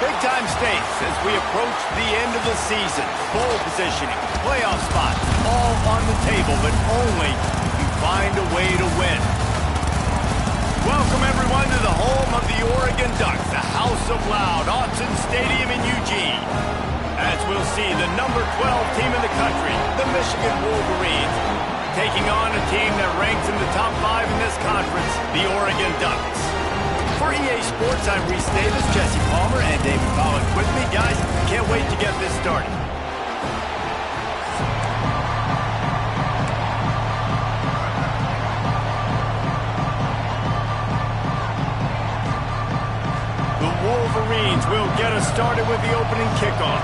Big-time stakes as we approach the end of the season. Bowl positioning, playoff spots, all on the table, but only if you find a way to win. Welcome, everyone, to the home of the Oregon Ducks, the House of Loud, Autzen Stadium in Eugene. As we'll see the number 12 team in the country, the Michigan Wolverines, taking on a team that ranks in the top 5 in this conference, the Oregon Ducks. For EA Sports, I'm Reese Davis, Jesse Palmer, and David Collins with me. Guys, can't wait to get this started. The Wolverines will get us started with the opening kickoff.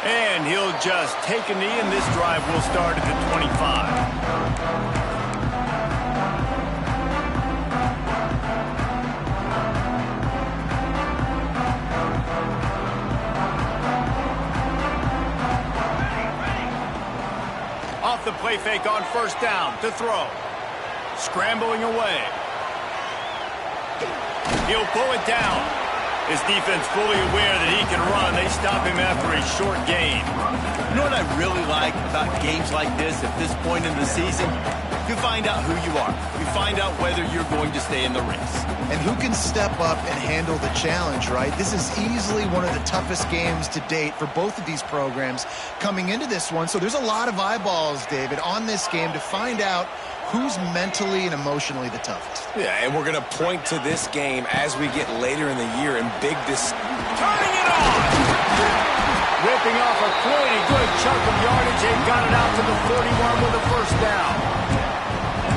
And he'll just take a knee, and this drive will start at the 25. Off the play fake on first down to throw. Scrambling away. He'll pull it down. His defense fully aware that he can run. They stop him after a short gain. You know what I really like about games like this at this point in the season? You find out who you are. You find out whether you're going to stay in the race. And who can step up and handle the challenge, right? This is easily one of the toughest games to date for both of these programs coming into this one. So there's a lot of eyeballs, David, on this game to find out who's mentally and emotionally the toughest. Yeah, and we're going to point to this game as we get later in the year in big Turning it on! Ripping off a pretty good chunk of yardage. They've got it out to the 41 with a first down.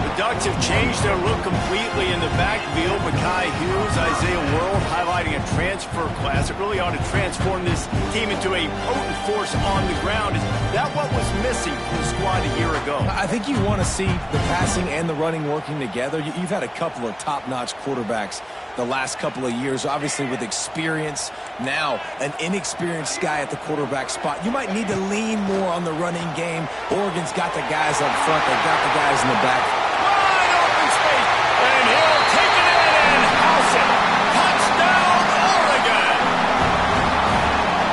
The Ducks have changed their look completely in the backfield. Mekhi Hughes, Isaiah World highlighting a transfer class. It really ought to transform this team into a potent force on the ground. Is that what was missing from the squad a year ago? I think you want to see the passing and the running working together. You've had a couple of top-notch quarterbacks the last couple of years, obviously with experience. Now, an inexperienced guy at the quarterback spot. You might need to lean more on the running game. Oregon's got the guys up front. They've got the guys in the back. Wide open space, and he'll take it in and house it. Touchdown, Oregon!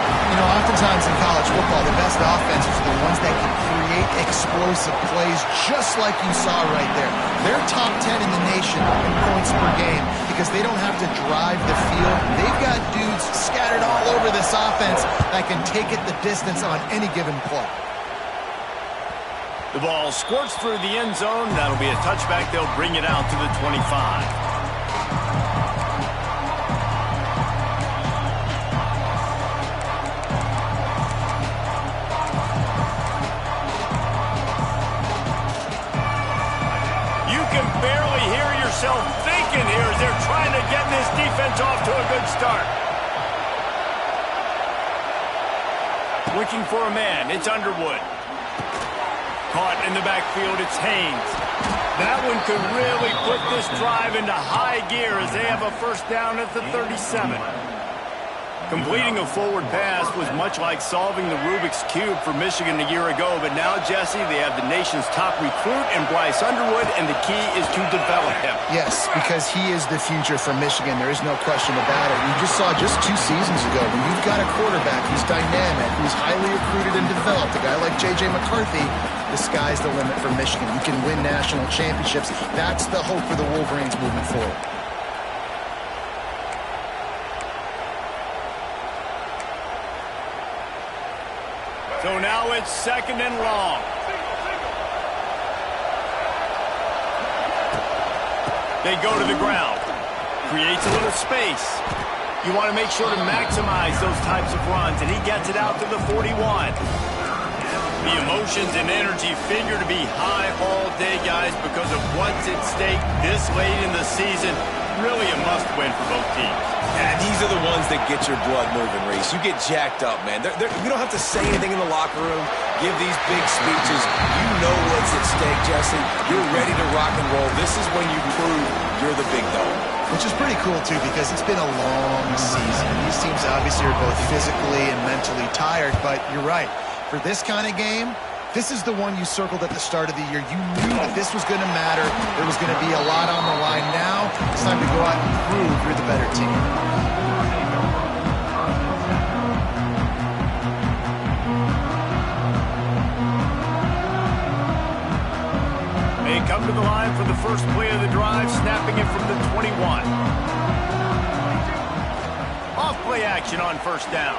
You know, oftentimes in college football, the best offenses are the ones that can create explosive plays just like you saw right there. They're top 10 in the nation in points per game because they don't have to drive the field. They've got dudes scattered all over this offense that can take it the distance on any given play. The ball squirts through the end zone. That'll be a touchback. They'll bring it out to the 25. Thinking here as they're trying to get this defense off to a good start. Looking for a man. It's Underwood. Caught in the backfield. It's Haynes. That one could really put this drive into high gear as they have a first down at the 37. Completing a forward pass was much like solving the Rubik's Cube for Michigan a year ago, but now, Jesse, they have the nation's top recruit in Bryce Underwood, and the key is to develop him. Yes, because he is the future for Michigan. There is no question about it. We just saw just 2 seasons ago when you've got a quarterback who's dynamic, who's highly recruited and developed, a guy like J.J. McCarthy, the sky's the limit for Michigan. You can win national championships. That's the hope for the Wolverines moving forward. So now it's second and long. They go to the ground. Creates a little space. You want to make sure to maximize those types of runs, and he gets it out to the 41. The emotions and energy figure to be high all day, guys, because of what's at stake this late in the season. Really a must-win for both teams. Yeah, these are the ones that get your blood moving, Reese. You get jacked up, man. You don't have to say anything in the locker room, give these big speeches. You know what's at stake, Jesse. You're ready to rock and roll. This is when you prove you're the big dog. Which is pretty cool, too, because it's been a long season. These teams obviously are both physically and mentally tired, but you're right. For this kind of game, This is the one you circled at the start of the year. You knew that this was going to matter. There was going to be a lot on the line. Now it's time to go out and prove you're the better team. They come to the line for the first play of the drive, snapping it from the 21. Off play action on first down.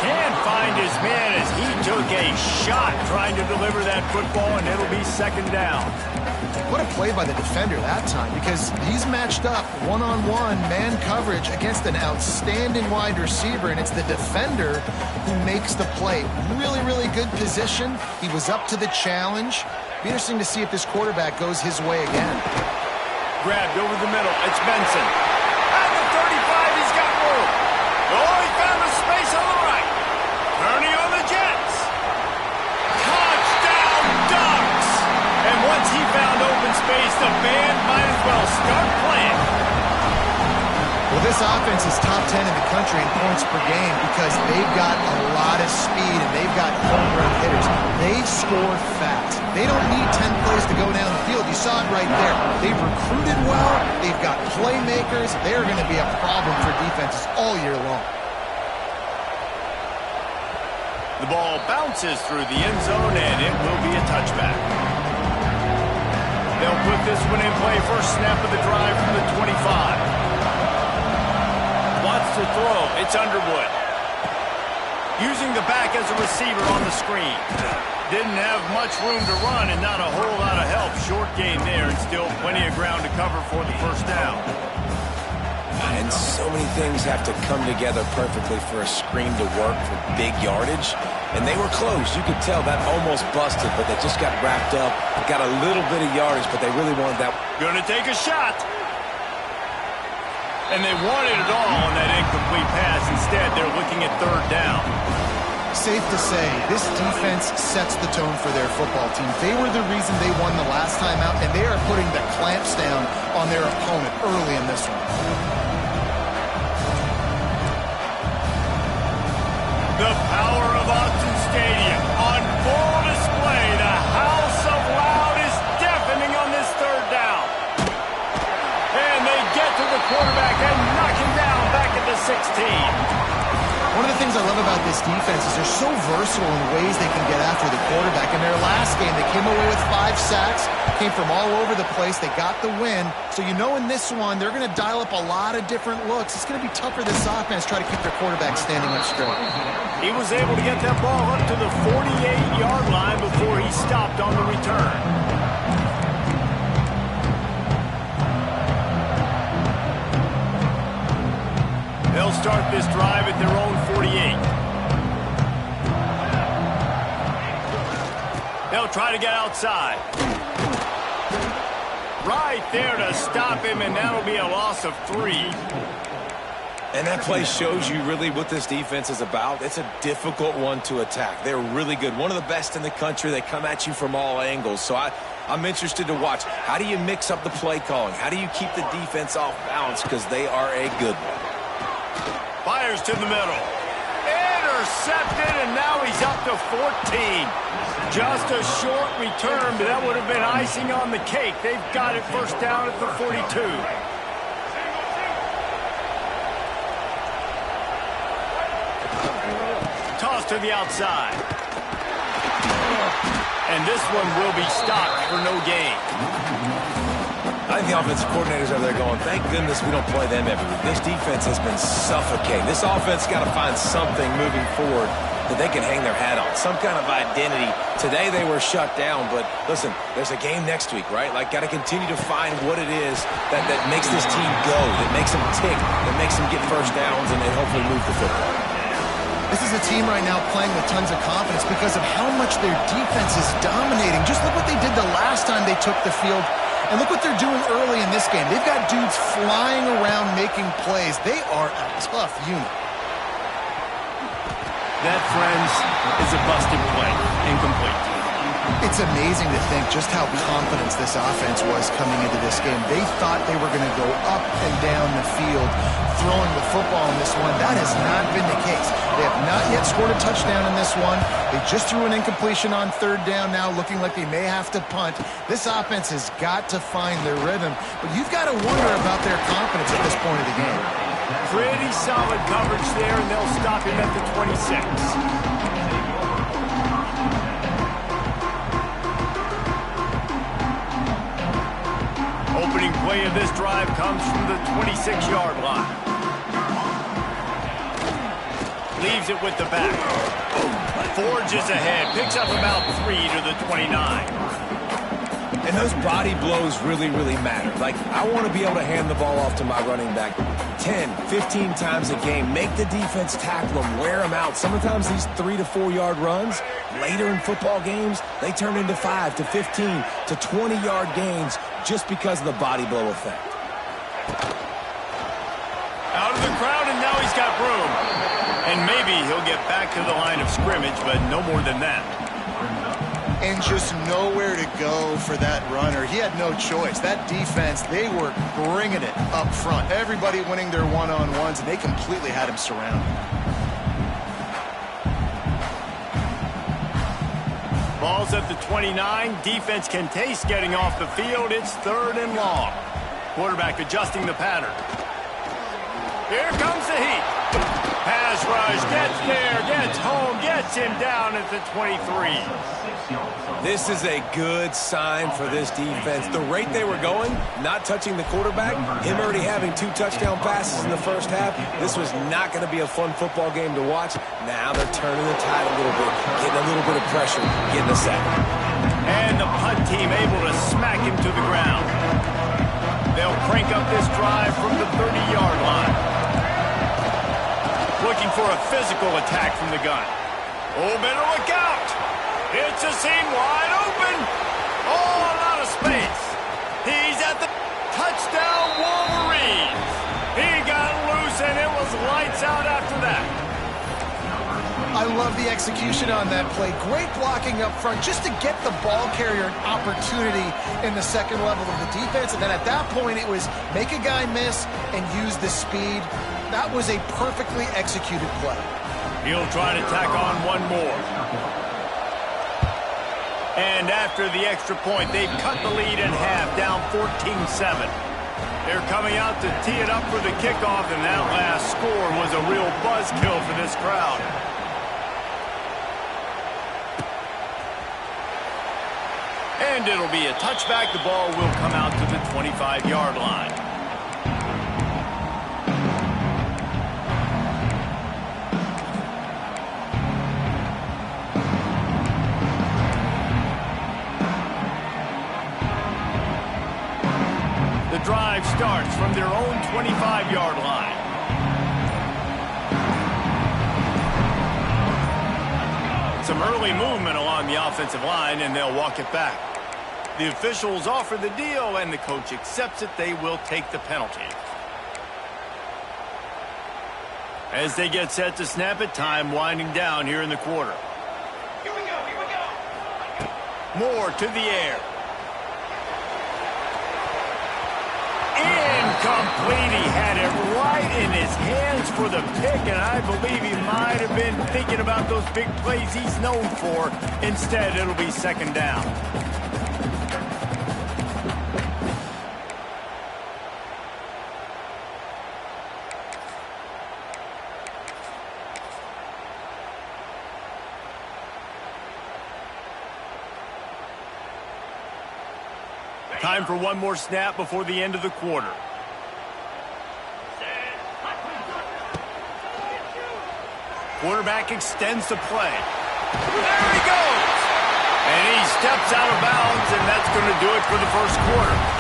Can't find his man as he took a shot trying to deliver that football, and it'll be second down. What a play by the defender that time, because he's matched up one-on-one man coverage against an outstanding wide receiver, and it's the defender who makes the play. Really, really good position. He was up to the challenge. Be interesting to see if this quarterback goes his way again. Grabbed over the middle. It's Benson. At the 35, he's got room. Oh, he found a space on the right. Turning on the Jets. Touchdown Ducks! And once he found open space, the band might as well start playing. Well, this offense is top 10 in the country in points per game because they've got a lot of speed and they've got home run hitters. They score fast. They don't need 10 plays to go down the field. You saw it right there. They've recruited well. They've got playmakers. They're going to be a problem for defenses all year long. The ball bounces through the end zone, and it will be a touchback. They'll put this one in play. First snap of the drive from the 25. Wants to throw. It's Underwood. Using the back as a receiver on the screen. Didn't have much room to run and not a whole lot of help. Short gain there and still plenty of ground to cover for the first down. And so many things have to come together perfectly for a screen to work for big yardage. And they were close. You could tell that almost busted, but they just got wrapped up. Got a little bit of yardage, but they really wanted that. Gonna take a shot. And they wanted it all on that incomplete pass. Instead, they're looking at third down. Safe to say, this defense sets the tone for their football team. They were the reason they won the last time out, and they are putting the clamps down on their opponent early in this one. The power of Austin Stadium on full display. The house of loud is deafening on this third down. And they get to the quarterback and knock him down back at the 16. One of the things I love about this defense is they're so versatile in ways they can get after the quarterback. In their last game, they came away with 5 sacks, came from all over the place. They got the win. So you know in this one, they're going to dial up a lot of different looks. It's going to be tough for this offense to try to keep their quarterback standing up straight. He was able to get that ball up to the 48-yard line before he stopped on the return. They'll start this drive at their own 48. They'll try to get outside. Right there to stop him, and that'll be a loss of 3. And that play shows you really what this defense is about. It's a difficult one to attack. They're really good. One of the best in the country. They come at you from all angles. So I'm interested to watch. How do you mix up the play calling? How do you keep the defense off balance? Because they are a good one. Fires to the middle. Intercepted, and now he's up to 14. Just a short return, but that would have been icing on the cake. They've got it first down at the 42. Toss to the outside. And this one will be stopped for no gain. I think the offensive coordinators over there going, thank goodness we don't play them every week. This defense has been suffocating. This offense got to find something moving forward that they can hang their hat on, some kind of identity. Today they were shut down, but listen, there's a game next week, right? Like, got to continue to find what it is that makes this team go, that makes them tick, that makes them get first downs and hopefully move the football. This is a team right now playing with tons of confidence because of how much their defense is dominating. Just look what they did the last time they took the field. And look what they're doing early in this game. They've got dudes flying around making plays. They are a tough unit. That, friends, is a busted play. Incomplete. It's amazing to think just how confident this offense was coming into this game. They thought they were going to go up and down the field throwing the football in this one. That has not been the case. They have not yet scored a touchdown in this one. They just threw an incompletion on third down now, looking like they may have to punt. This offense has got to find their rhythm, but you've got to wonder about their confidence at this point of the game. Pretty solid coverage there, and they'll stop him at the 26. Opening play of this drive comes from the 26-yard line. Leaves it with the back. Forges ahead. Picks up about 3 to the 29. And those body blows really, really matter. Like, I want to be able to hand the ball off to my running back 10, 15 times a game. Make the defense tackle them, wear them out. Sometimes these 3 to 4 yard runs, later in football games, they turn into 5 to 15 to 20-yard gains just because of the body blow effect. Out of the crowd, and now he's got room. And maybe he'll get back to the line of scrimmage, but no more than that. And just nowhere to go for that runner. He had no choice. That defense, they were bringing it up front. Everybody winning their one-on-ones, and they completely had him surrounded. Ball's at the 29. Defense can taste getting off the field. It's 3rd and long. Quarterback adjusting the pattern. Here comes the heat. Pass rush, gets there, gets home, gets him down at the 23. This is a good sign for this defense. The rate they were going, not touching the quarterback, him already having 2 touchdown passes in the first half, this was not going to be a fun football game to watch. Now they're turning the tide a little bit, getting a little bit of pressure, getting a sack. And the punt team able to smack him to the ground. They'll crank up this drive from the 30-yard line. Looking for a physical attack from the gun. Oh, better look out. It's a seam wide open. All out of space. He's at the touchdown Wolverines. He got loose, and it was lights out after that. I love the execution on that play. Great blocking up front just to get the ball carrier an opportunity in the second level of the defense. And then at that point, it was make a guy miss and use the speed. That was a perfectly executed play. He'll try to tack on one more. And after the extra point, they've cut the lead in half, down 14-7. They're coming out to tee it up for the kickoff, and that last score was a real buzzkill for this crowd. And it'll be a touchback. The ball will come out to the 25-yard line. The drive starts from their own 25-yard line. Some early movement along the offensive line, and they'll walk it back. The officials offer the deal, and the coach accepts it. They will take the penalty. As they get set to snap it, time winding down here in the quarter. Here we go, here we go. Moore to the air. Incomplete. He had it right in his hands for the pick, and I believe he might have been thinking about those big plays he's known for. Instead, it'll be second down. Time for one more snap before the end of the quarter. Quarterback extends the play. There he goes! And he steps out of bounds, and that's going to do it for the first quarter.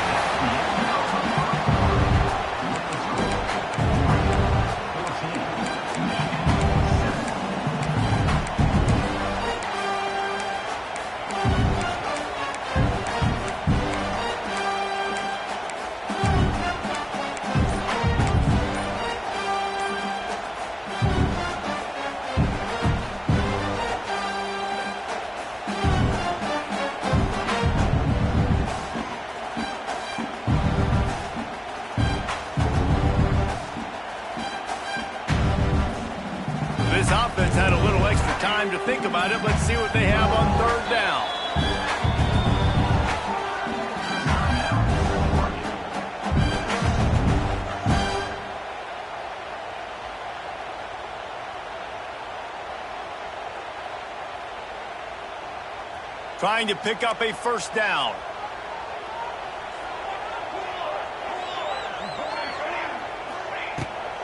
think about it. Let's see what they have on third down. Trying to pick up a first down.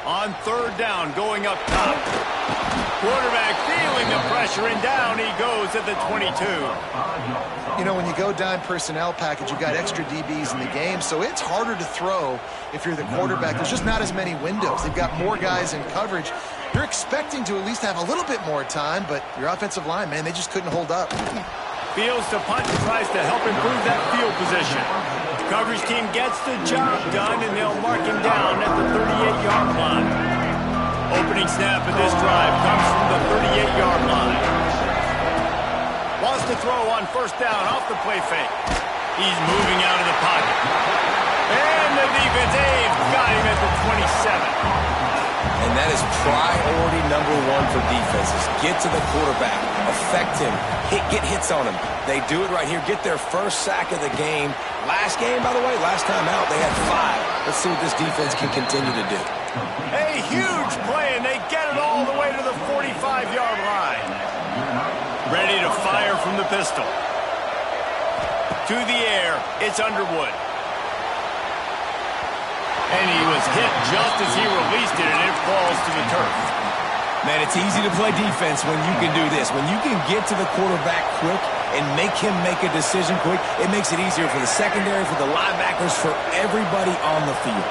On third down, going up top. Quarterback feeling the pressure, and down he goes at the 22. You know, when you go dime personnel package, you've got extra DBs in the game, so it's harder to throw if you're the quarterback. There's just not as many windows. They've got more guys in coverage. You're expecting to at least have a little bit more time, but your offensive line, man, they just couldn't hold up. Fields to punt and tries to help improve that field position. Coverage team gets the job done, and they'll mark him down at the 38-yard line. Opening snap of this drive comes from the 38-yard line. Wants to throw on first down off the play fake. He's moving out of the pocket. And the defense got him at the 27. And that is priority number one for defenses. Get to the quarterback, affect him, get hits on him. They do it right here. Get their first sack of the game. Last game, by the way, last time out, they had 5. Let's see what this defense can continue to do. A huge play, and they get it all the way to the 45-yard line. Ready to fire from the pistol. To the air, it's Underwood. And he was hit just as he released it, and it falls to the turf. Man, it's easy to play defense when you can do this. When you can get to the quarterback quick and make him make a decision quick, it makes it easier for the secondary, for the linebackers, for everybody on the field.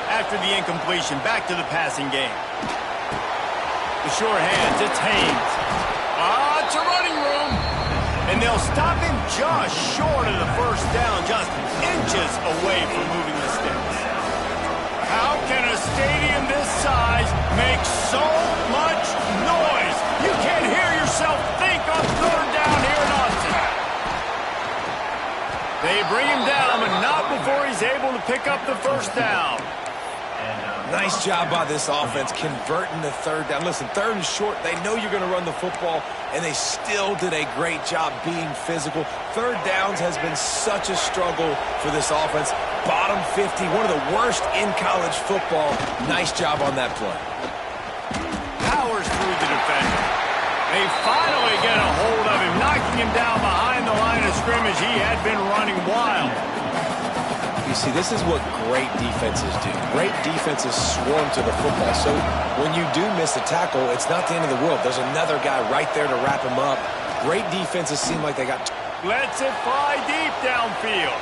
After the incompletion, back to the passing game. The sure hands, it's Haynes. It's a running room. And they'll stop him just short of the first down, just inches away from moving the sticks. How can a stadium this size make so much noise? You can't hear yourself think on third down here in Austin. They bring him down, but not before he's able to pick up the first down. Nice job by this offense converting the third down. Listen, third and short, they know you're going to run the football, and they still did a great job being physical. Third downs has been such a struggle for this offense. Bottom 50, one of the worst in college football. Nice job on that play. Powers through the defender. They finally get a hold of him, knocking him down behind the line of scrimmage. He had been running wild. You see, this is what great defenses do. Great defenses swarm to the football. So when you do miss a tackle, it's not the end of the world. There's another guy right there to wrap him up. Great defenses seem like they got... Lets it fly deep downfield.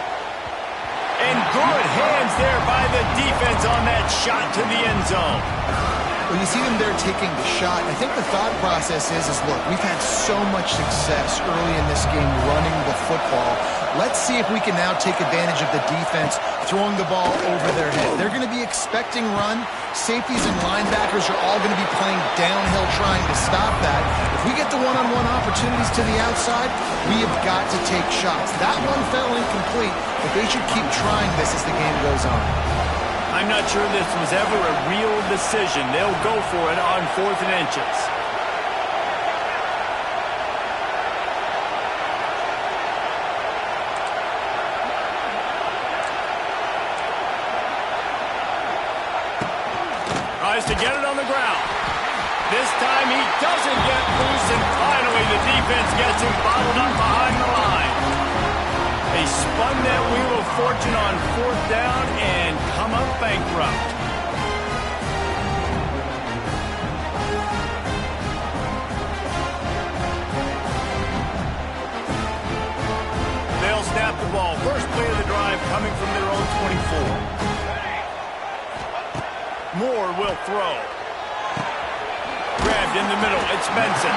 And good hands there by the defense on that shot to the end zone. Well, you see them there taking the shot. I think the thought process is look, we've had so much success early in this game running the football. Let's see if we can now take advantage of the defense throwing the ball over their head. They're going to be expecting run. Safeties and linebackers are all going to be playing downhill trying to stop that. If we get the one-on-one opportunities to the outside, we have got to take shots. That one fell incomplete, but they should keep trying this as the game goes on. I'm not sure this was ever a real decision. They'll go for it on 4th and inches. Tries to get it on the ground. This time he doesn't get loose, and finally the defense gets him bottled up behind the line. They spun that wheel of fortune on 4th down and come up bankrupt. They'll snap the ball. First play of the drive coming from their own 24. Moore will throw. Grabbed in the middle. It's Benson.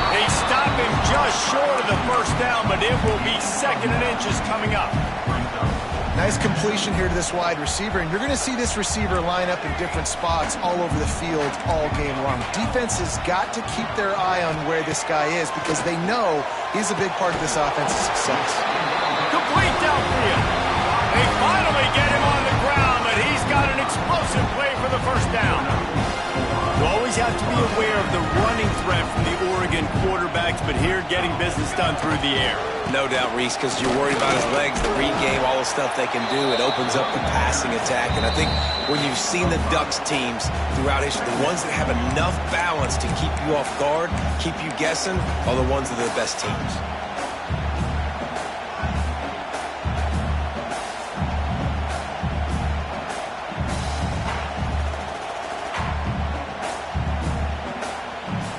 They stop him just short of the first down, but it will be 2nd and inches coming up. Nice completion here to this wide receiver, and you're going to see this receiver line up in different spots all over the field all game long. Defense has got to keep their eye on where this guy is because they know he's a big part of this offense's success. Complete downfield. They finally get him on the ground, but he's got an explosive play for the first down. You always have to be aware of the running threat from the Oregon quarterbacks, but here getting business done through the air. No doubt, Reese, because you're worried about his legs, the read game, all the stuff they can do. It opens up the passing attack. And I think when you've seen the Ducks teams throughout history, the ones that have enough balance to keep you off guard, keep you guessing, are the ones that are the best teams.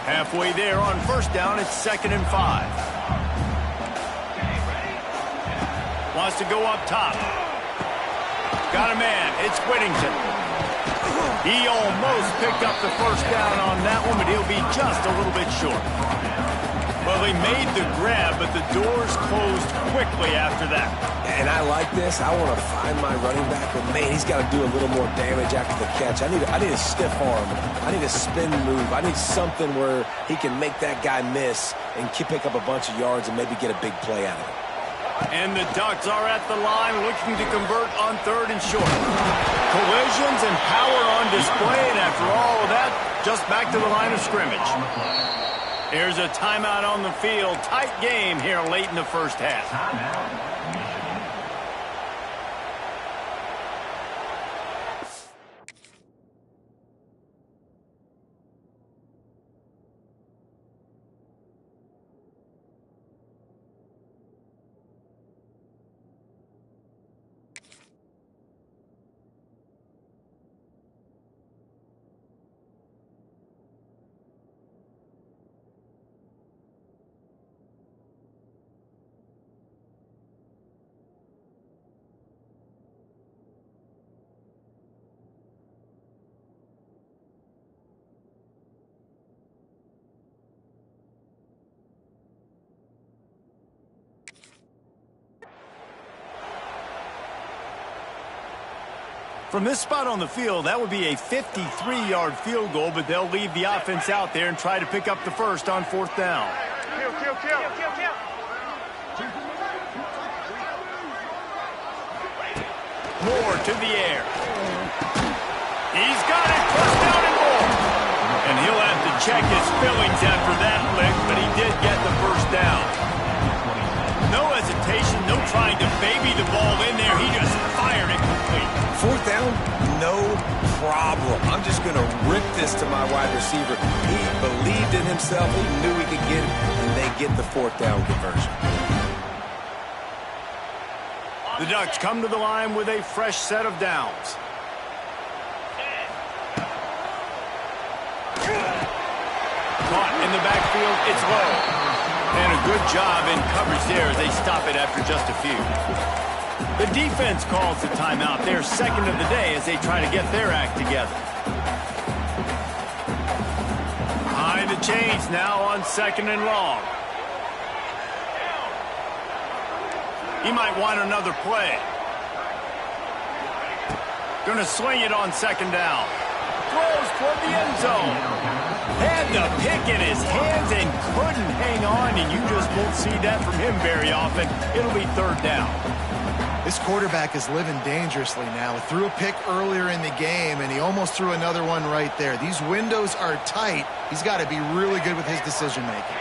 Halfway there on first down, it's 2nd and 5. Wants to go up top. Got a man. It's Whittington. He almost picked up the first down on that one, but he'll be just a little bit short. Well, he made the grab, but the doors closed quickly after that. And I like this. I want to find my running back, but man, he's got to do a little more damage after the catch. I need a stiff arm. I need a spin move. I need something where he can make that guy miss and pick up a bunch of yards and maybe get a big play out of it. And the Ducks are at the line looking to convert on 3rd and short. Collisions and power on display, and after all of that, just back to the line of scrimmage. Here's a timeout on the field. Tight game here late in the first half. From this spot on the field, that would be a 53-yard field goal, but they'll leave the offense out there and try to pick up the first on 4th down. Moore to the air. He's got it, first down and more. And he'll have to check his fillings after that lick, but he did get the first down. No hesitation, no trying to baby the ball in there. He just fired it complete. 4th down, no problem. I'm just going to rip this to my wide receiver. He believed in himself. He knew he could get it, and they get the 4th down conversion. The Ducks come to the line with a fresh set of downs. Caught in the backfield, it's low. And a good job in coverage there as they stop it after just a few. The defense calls the timeout. They're 2nd of the day as they try to get their act together. Behind the chains now on 2nd and long. He might want another play. Gonna swing it on 2nd down. Throws toward the end zone. Had the pick in his hands and couldn't hang on, and you just won't see that from him very often. It'll be 3rd down. This quarterback is living dangerously now. He threw a pick earlier in the game, and he almost threw another one right there. These windows are tight. He's got to be really good with his decision-making.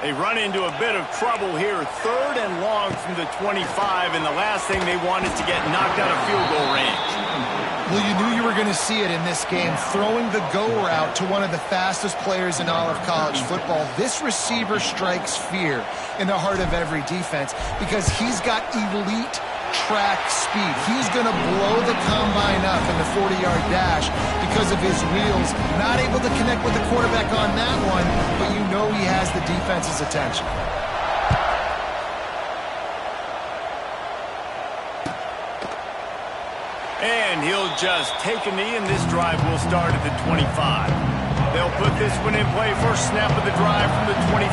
They run into a bit of trouble here. 3rd and long from the 25, and the last thing they want is to get knocked out of field goal range. Well, you knew you were going to see it in this game, throwing the go route to one of the fastest players in all of college football. This receiver strikes fear in the heart of every defense because he's got elite track speed. He's going to blow the combine up in the 40-yard dash because of his wheels. Not able to connect with the quarterback on that one, but you know he has the defense's attention. And he'll just take a knee, and this drive will start at the 25. They'll put this one in play. First snap of the drive from the 25.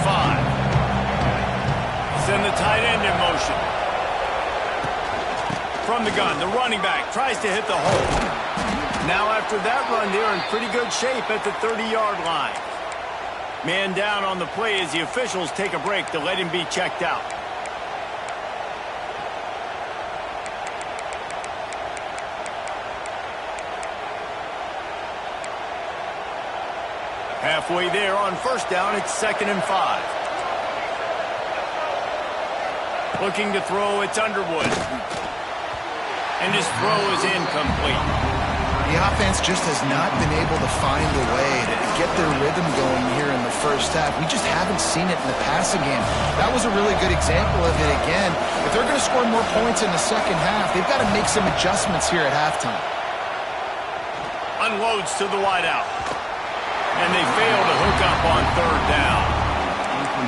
Send the tight end in motion. From the gun, the running back tries to hit the hole. Now after that run, they're in pretty good shape at the 30-yard line. Man down on the play as the officials take a break to let him be checked out. Halfway there on first down, it's 2nd and 5. Looking to throw, it's Underwood. And his throw is incomplete. The offense just has not been able to find a way to get their rhythm going here in the first half. We just haven't seen it in the passing game. That was a really good example of it again. If they're going to score more points in the second half, they've got to make some adjustments here at halftime. Unloads to the wideout. And they fail to hook up on 3rd down.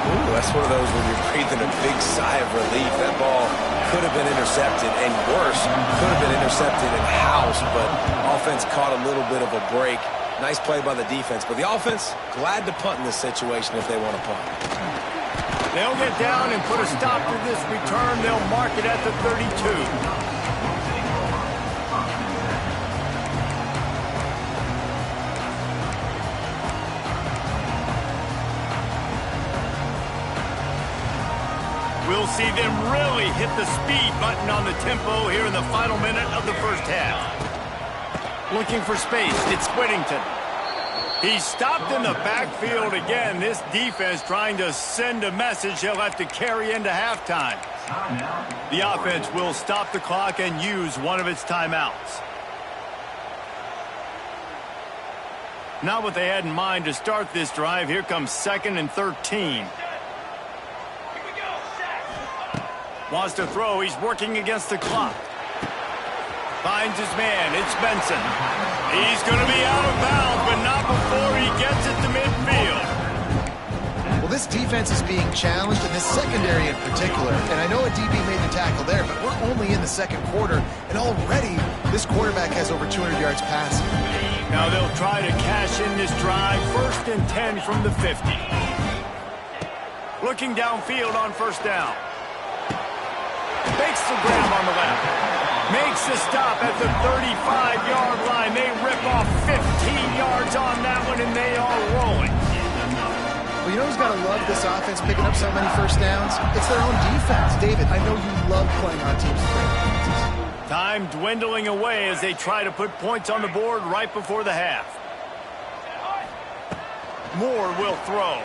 Ooh, that's one of those where you're breathing a big sigh of relief. That ball could have been intercepted, and worse, could have been intercepted in house, but offense caught a little bit of a break. Nice play by the defense, but the offense glad to punt in this situation if they want to punt. They'll get down and put a stop to this return. They'll mark it at the 32. We'll see them really hit the speed button on the tempo here in the final minute of the first half. Looking for space, it's Whittington. He's stopped in the backfield again. This defense trying to send a message he'll have to carry into halftime. The offense will stop the clock and use one of its timeouts. Not what they had in mind to start this drive. Here comes 2nd and 13. Wants to throw. He's working against the clock. Finds his man. It's Benson. He's going to be out of bounds, but not before he gets it to midfield. Well, this defense is being challenged, and this secondary in particular. And I know a DB made the tackle there, but we're only in the second quarter, and already this quarterback has over 200 yards passing. Now they'll try to cash in this drive. 1st and 10 from the 50. Looking downfield on 1st down. Makes the grab on the left. Makes the stop at the 35-yard line. They rip off 15 yards on that one, and they are rolling. Well, you know who's got to love this offense picking up so many first downs? It's their own defense. David, I know you love playing on teams with great defenses. Time dwindling away as they try to put points on the board right before the half. Moore will throw.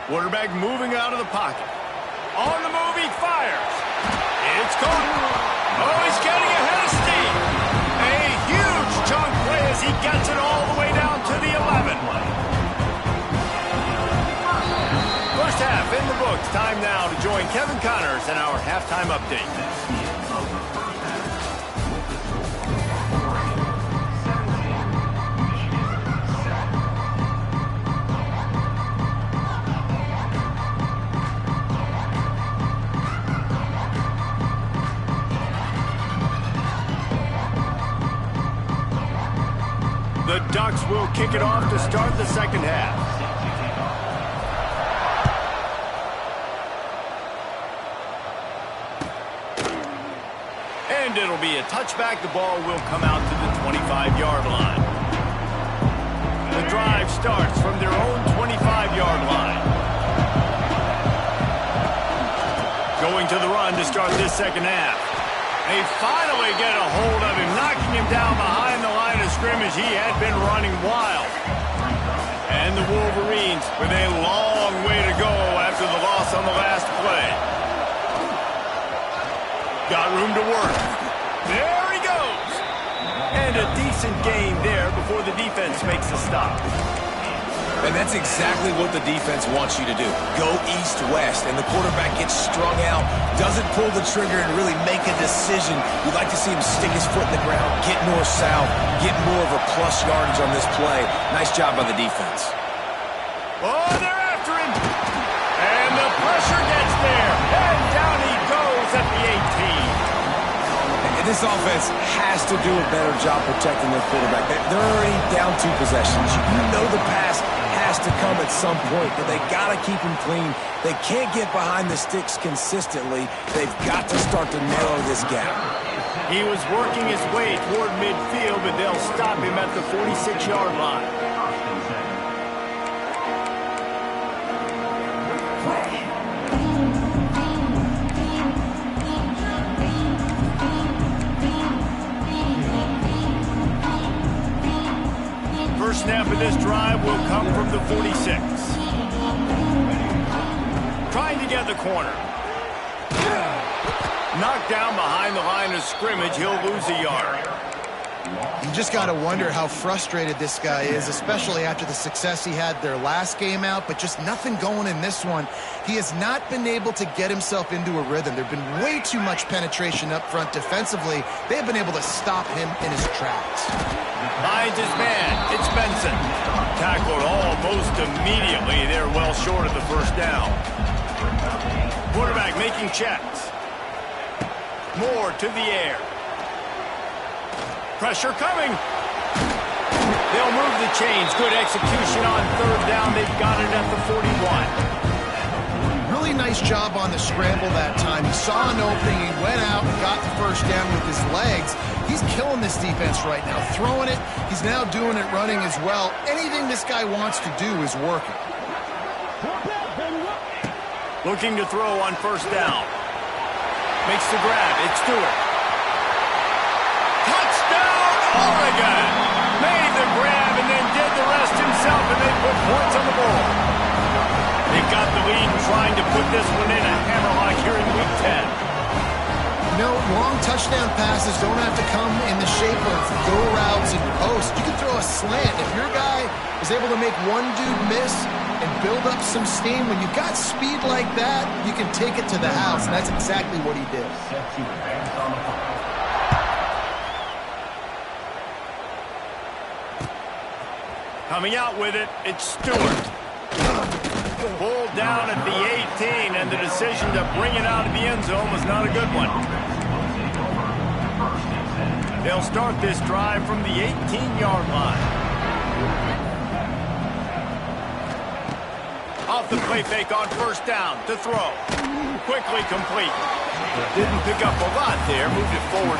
Quarterback moving out of the pocket. On the move, he fires. It's caught. Oh, he's getting ahead of steam. A huge chunk play as he gets it all the way down to the 11. First half in the books. Time now to join Kevin Connors in our halftime update. The Ducks will kick it off to start the second half. And it'll be a touchback. The ball will come out to the 25-yard line. The drive starts from their own 25-yard line. Going to the run to start this second half. They finally get a hold of him, knocking him down behind the line of scrimmage. He had been running wild. And the Wolverines with a long way to go after the loss on the last play. Got room to work. There he goes. And a decent gain there before the defense makes a stop. And that's exactly what the defense wants you to do. Go east-west, and the quarterback gets strung out, doesn't pull the trigger and really make a decision. You'd like to see him stick his foot in the ground, get north-south, get more of a plus yardage on this play. Nice job by the defense. Oh, they're after him. And the pressure gets there. And down he goes at the 18. And this offense has to do a better job protecting their quarterback. They're already down 2 possessions. You know the pass has to come at some point, but they got to keep him clean. They can't get behind the sticks consistently. They've got to start to narrow this gap. He was working his way toward midfield, but they'll stop him at the 46-yard line. First snap of this drive will come from the 46. the corner. Knocked down behind the line of scrimmage. He'll lose a yard. You just got to wonder how frustrated this guy is, especially after the success he had their last game out, but just nothing going in this one. He has not been able to get himself into a rhythm. There's been way too much penetration up front defensively. They've been able to stop him in his tracks. Finds his man. It's Benson. Tackled almost immediately. They're well short of the first down. Quarterback making checks. Moore to the air. Pressure coming. They'll move the chains. Good execution on third down. They've got it at the 41. Really nice job on the scramble that time. He saw an opening. He went out and got the first down with his legs. He's killing this defense right now. Throwing it. He's now doing it running as well. Anything this guy wants to do is working. Looking to throw on first down. Makes the grab. It's Stewart. Touchdown, Oregon! Made the grab and then did the rest himself, and they put points on the board. They've got the lead and trying to put this one in a hammerlock here in Week 10. You know, long touchdown passes don't have to come in the shape of go routes and posts. You can throw a slant. If your guy is able to make one dude miss and build up some steam, when you've got speed like that, you can take it to the house, and that's exactly what he did. Coming out with it, it's Stewart. Pulled down at the 18, and the decision to bring it out of the end zone was not a good one. They'll start this drive from the 18-yard line. Off the play fake on first down to throw. Quickly complete. Didn't pick up a lot there, moved it forward.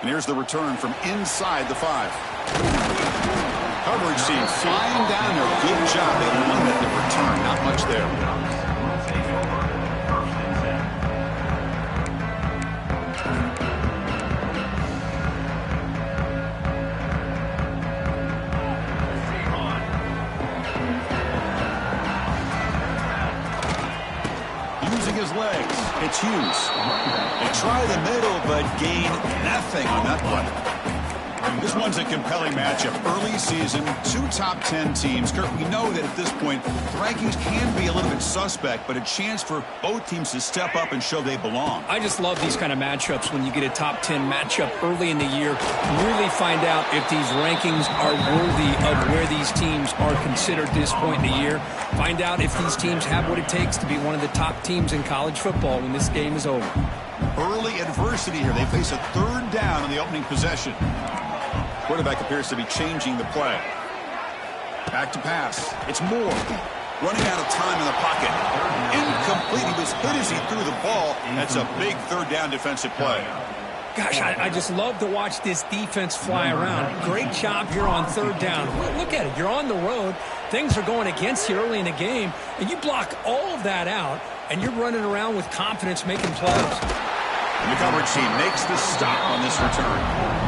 And here's the return from inside the 5. Coverage seems flying down there. Good job. They limit the return. Not much there. Using his legs. It's Hughes. They try the middle, but gain nothing on that one. This one's a compelling matchup. Early season, 2 top 10 teams. Kurt, we know that at this point, the rankings can be a little bit suspect, but a chance for both teams to step up and show they belong. I just love these kind of matchups when you get a top 10 matchup early in the year. Really find out if these rankings are worthy of where these teams are considered this point in the year. Find out if these teams have what it takes to be one of the top teams in college football when this game is over. Early adversity here. They face a 3rd down on the opening possession. Quarterback appears to be changing the play. Back to pass. It's Moore. Running out of time in the pocket. Incomplete. He was hit as he threw the ball. That's a big 3rd down defensive play. Gosh, I just love to watch this defense fly around. Great job here on 3rd down. Look at it. You're on the road. Things are going against you early in the game, and you block all of that out, and you're running around with confidence making plays. And the coverage team makes the stop on this return.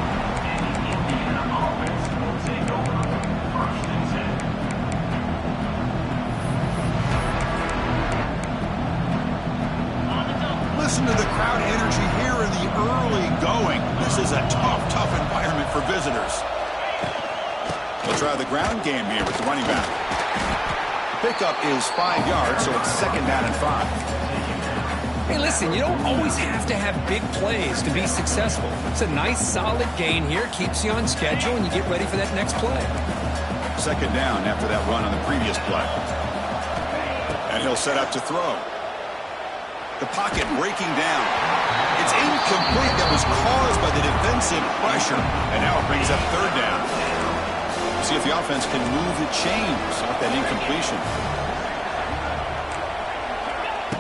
Listen to the crowd energy here in the early going. This is a tough environment for visitors. They'll try the ground game here with the running back. Pickup is 5 yards, so it's 2nd down and 5. Hey, listen, you don't always have to have big plays to be successful. It's a nice, solid gain here. Keeps you on schedule, and you get ready for that next play. 2nd down after that run on the previous play. And he'll set up to throw. The pocket breaking down. It's incomplete. That was caused by the defensive pressure. And now it brings up 3rd down. See if the offense can move the chains off that incompletion.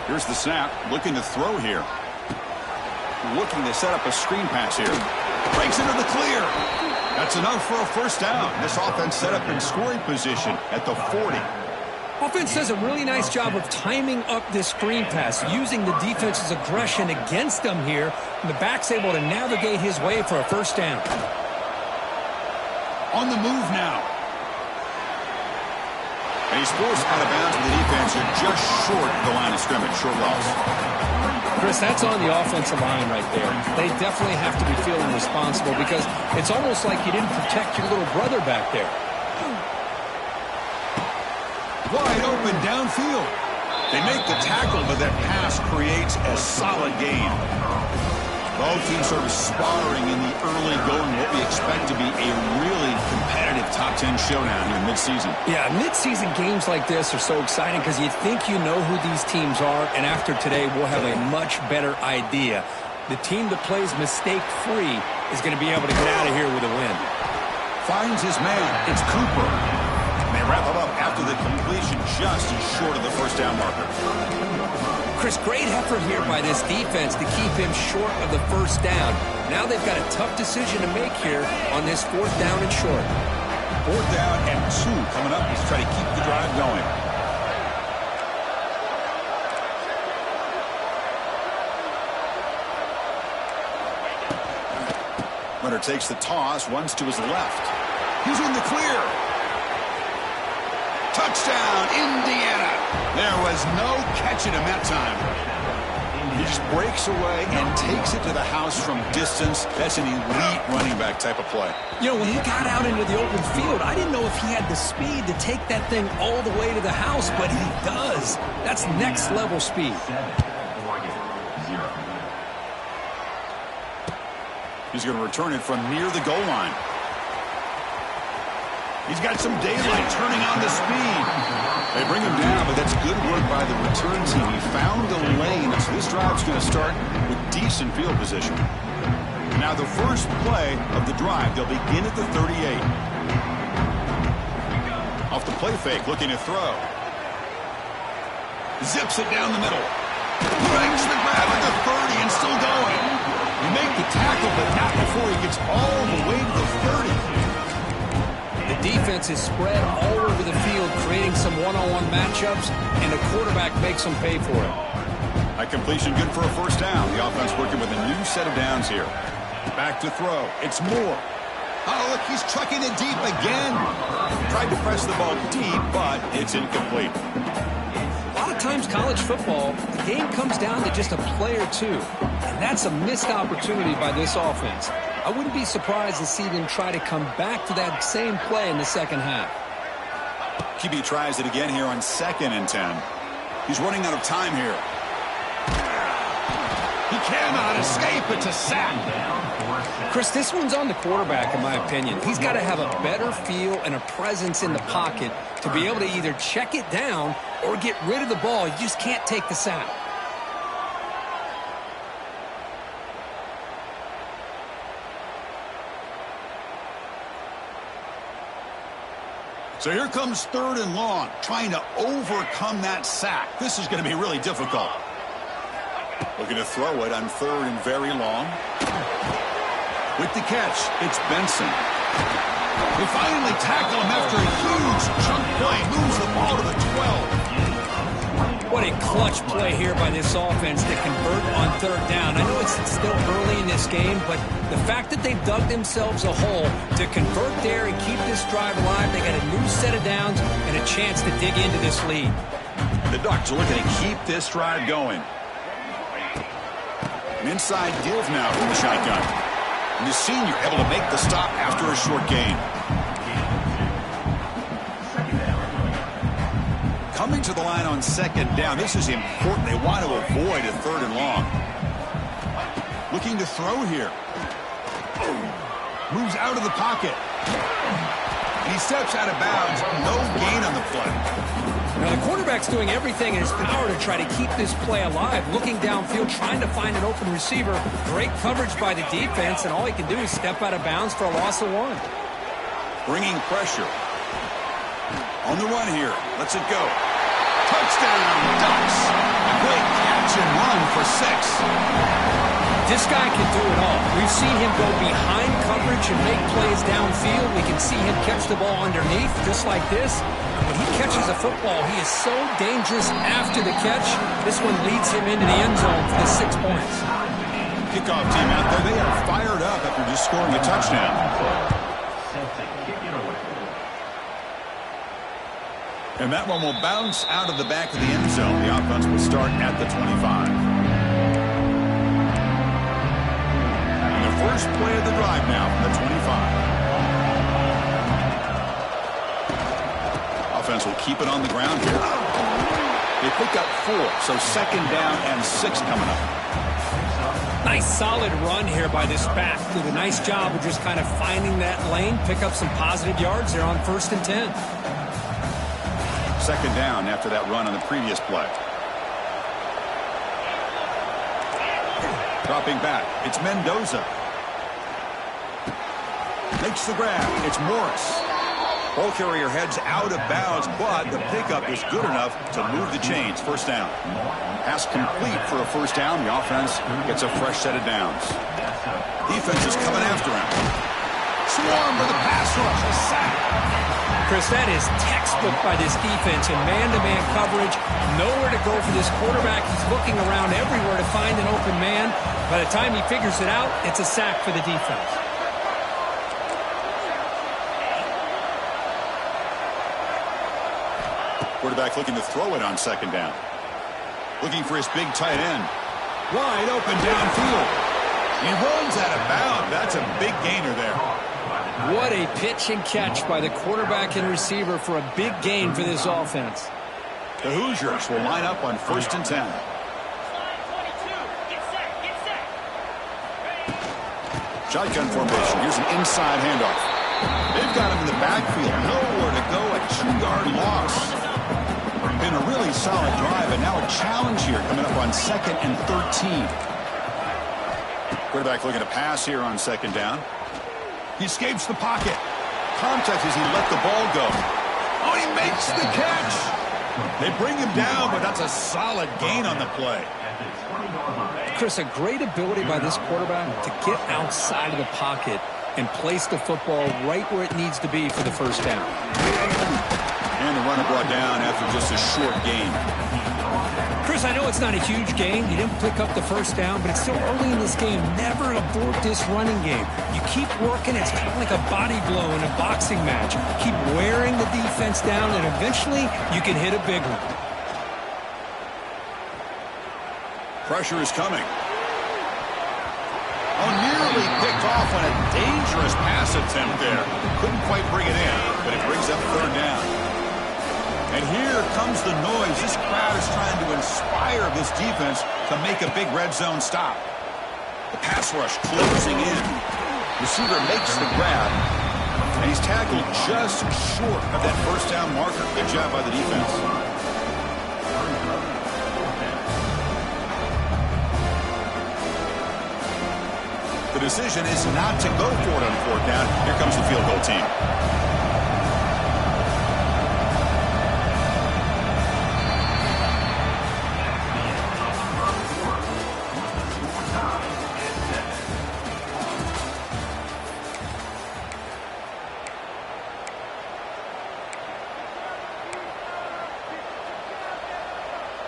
Here's the snap. Looking to throw here. Looking to set up a screen pass here. Breaks into the clear. That's enough for a 1st down. This offense set up in scoring position at the 40. Offense does a really nice job of timing up this screen pass, using the defense's aggression against them here, and the back's able to navigate his way for a 1st down. On the move now. And he's forced out of bounds with the defense. You're just short of the line of scrimmage. Short loss. Chris, that's on the offensive line right there. They definitely have to be feeling responsible because it's almost like you didn't protect your little brother back there. Wide open downfield. They make the tackle, but that pass creates a solid gain. Both teams sort of sparring in the early going, what we expect to be a really competitive top 10 showdown in midseason. Yeah, midseason games like this are so exciting because you think you know who these teams are, and after today we'll have a much better idea. The team that plays mistake-free is going to be able to get out of here with a win. Finds his man. It's Cooper. They wrap him up after the completion, just as short of the 1st down marker. Chris, great effort here by this defense to keep him short of the 1st down. Now they've got a tough decision to make here on this 4th down and short. 4th down and 2 coming up to try to keep the drive going. Leonard takes the toss, runs to his left. He's in the clear. Touchdown, Indiana. There was no catching him that time. He just breaks away and takes it to the house from distance. That's an elite running back type of play. You know, when he got out into the open field, I didn't know if he had the speed to take that thing all the way to the house, but he does. That's next level speed. He's going to return it from near the goal line. He's got some daylight turning on the speed. They bring him down, but that's good work by the return team. He found a lane, so this drive's going to start with decent field position. Now the first play of the drive, they'll begin at the 38. Off the play fake, looking to throw. Zips it down the middle. Makes the grab at the 30 and still going. You make the tackle, but not before he gets all the way to the 30. The defense is spread all over the field, creating some one-on-one matchups, and the quarterback makes them pay for it. A completion good for a first down. The offense working with a new set of downs here. Back to throw. It's Moore. Oh, look, he's trucking it deep again. Tried to press the ball deep, but it's incomplete. A lot of times college football, the game comes down to just a play or two, and that's a missed opportunity by this offense. I wouldn't be surprised to see them try to come back to that same play in the second half. QB tries it again here on 2nd and 10. He's running out of time here. He cannot escape. It's a sack. Chris, this one's on the quarterback, in my opinion. He's got to have a better feel and a presence in the pocket to be able to either check it down or get rid of the ball. You just can't take the sack. So here comes 3rd and long, trying to overcome that sack. This is going to be really difficult. Looking to throw it on 3rd and very long. With the catch, it's Benson. They finally tackle him after a huge chunk play. Moves the ball to the 12. What a clutch play here by this offense to convert on 3rd down. I know it's still early in this game, but the fact that they've dug themselves a hole to convert there and keep this drive alive, they got a new set of downs and a chance to dig into this lead. The Ducks are looking to keep this drive going. An inside give now from the shotgun. And the senior able to make the stop after a short gain. Coming to the line on 2nd down. This is important. They want to avoid a 3rd and long. Looking to throw here. Moves out of the pocket. And he steps out of bounds. No gain on the play. Now, the quarterback's doing everything in his power to try to keep this play alive, looking downfield, trying to find an open receiver. Great coverage by the defense, and all he can do is step out of bounds for a loss of 1. Bringing pressure. On the run here. Lets it go. Touchdown, Ducks. A great catch and run for 6. This guy can do it all. We've seen him go behind coverage and make plays downfield. We can see him catch the ball underneath, just like this. When he catches a football, he is so dangerous after the catch. This one leads him into the end zone for the 6 points. Kickoff team out there. They are fired up after just scoring a touchdown. And that one will bounce out of the back of the end zone. The offense will start at the 25. And the first play of the drive now from the 25. Offense will keep it on the ground here. They pick up 4, so 2nd down and 6 coming up. Nice solid run here by this back. Did a nice job of just kind of finding that lane, pick up some positive yards there on 1st and 10. 2nd down after that run on the previous play. Dropping back. It's Mendoza. Makes the grab. It's Morris. Ball carrier heads out of bounds, but the pickup is good enough to move the chains. 1st down. Pass complete for a 1st down. The offense gets a fresh set of downs. Defense is coming after him. Swarm with a pass rush. A sack. Chris, that is textbook by this defense in man-to-man coverage. Nowhere to go for this quarterback. He's looking around everywhere to find an open man. By the time he figures it out, it's a sack for the defense. Quarterback looking to throw it on 2nd down. Looking for his big tight end. Wide open downfield. He runs out of bounds. That's a big gainer there. What a pitch and catch by the quarterback and receiver for a big gain for this offense. The Hoosiers will line up on 1st and 10. Shotgun formation. Here's an inside handoff. They've got him in the backfield. Nowhere to go. A 2-yard loss. Been a really solid drive, and now a challenge here coming up on 2nd and 13. Quarterback looking to pass here on 2nd down. He escapes the pocket. Contact as he let the ball go. Oh, he makes the catch. They bring him down, but that's a solid gain on the play. Chris, a great ability by this quarterback to get outside of the pocket and place the football right where it needs to be for the first down. And the runner brought down after just a short gain. Chris, I know it's not a huge gain. You didn't pick up the first down, but it's still early in this game. Never abort this running game. You keep working. It's kind of like a body blow in a boxing match. Keep wearing the defense down, and eventually you can hit a big one. Pressure is coming. Oh, nearly picked off on a dangerous pass attempt there. Couldn't quite bring it in, but it brings up third down. And here comes the noise. This crowd is trying to inspire this defense to make a big red zone stop. The pass rush closing in. Receiver makes the grab, and he's tackled just short of that first down marker. Good job by the defense. The decision is not to go for it on fourth down. Here comes the field goal team.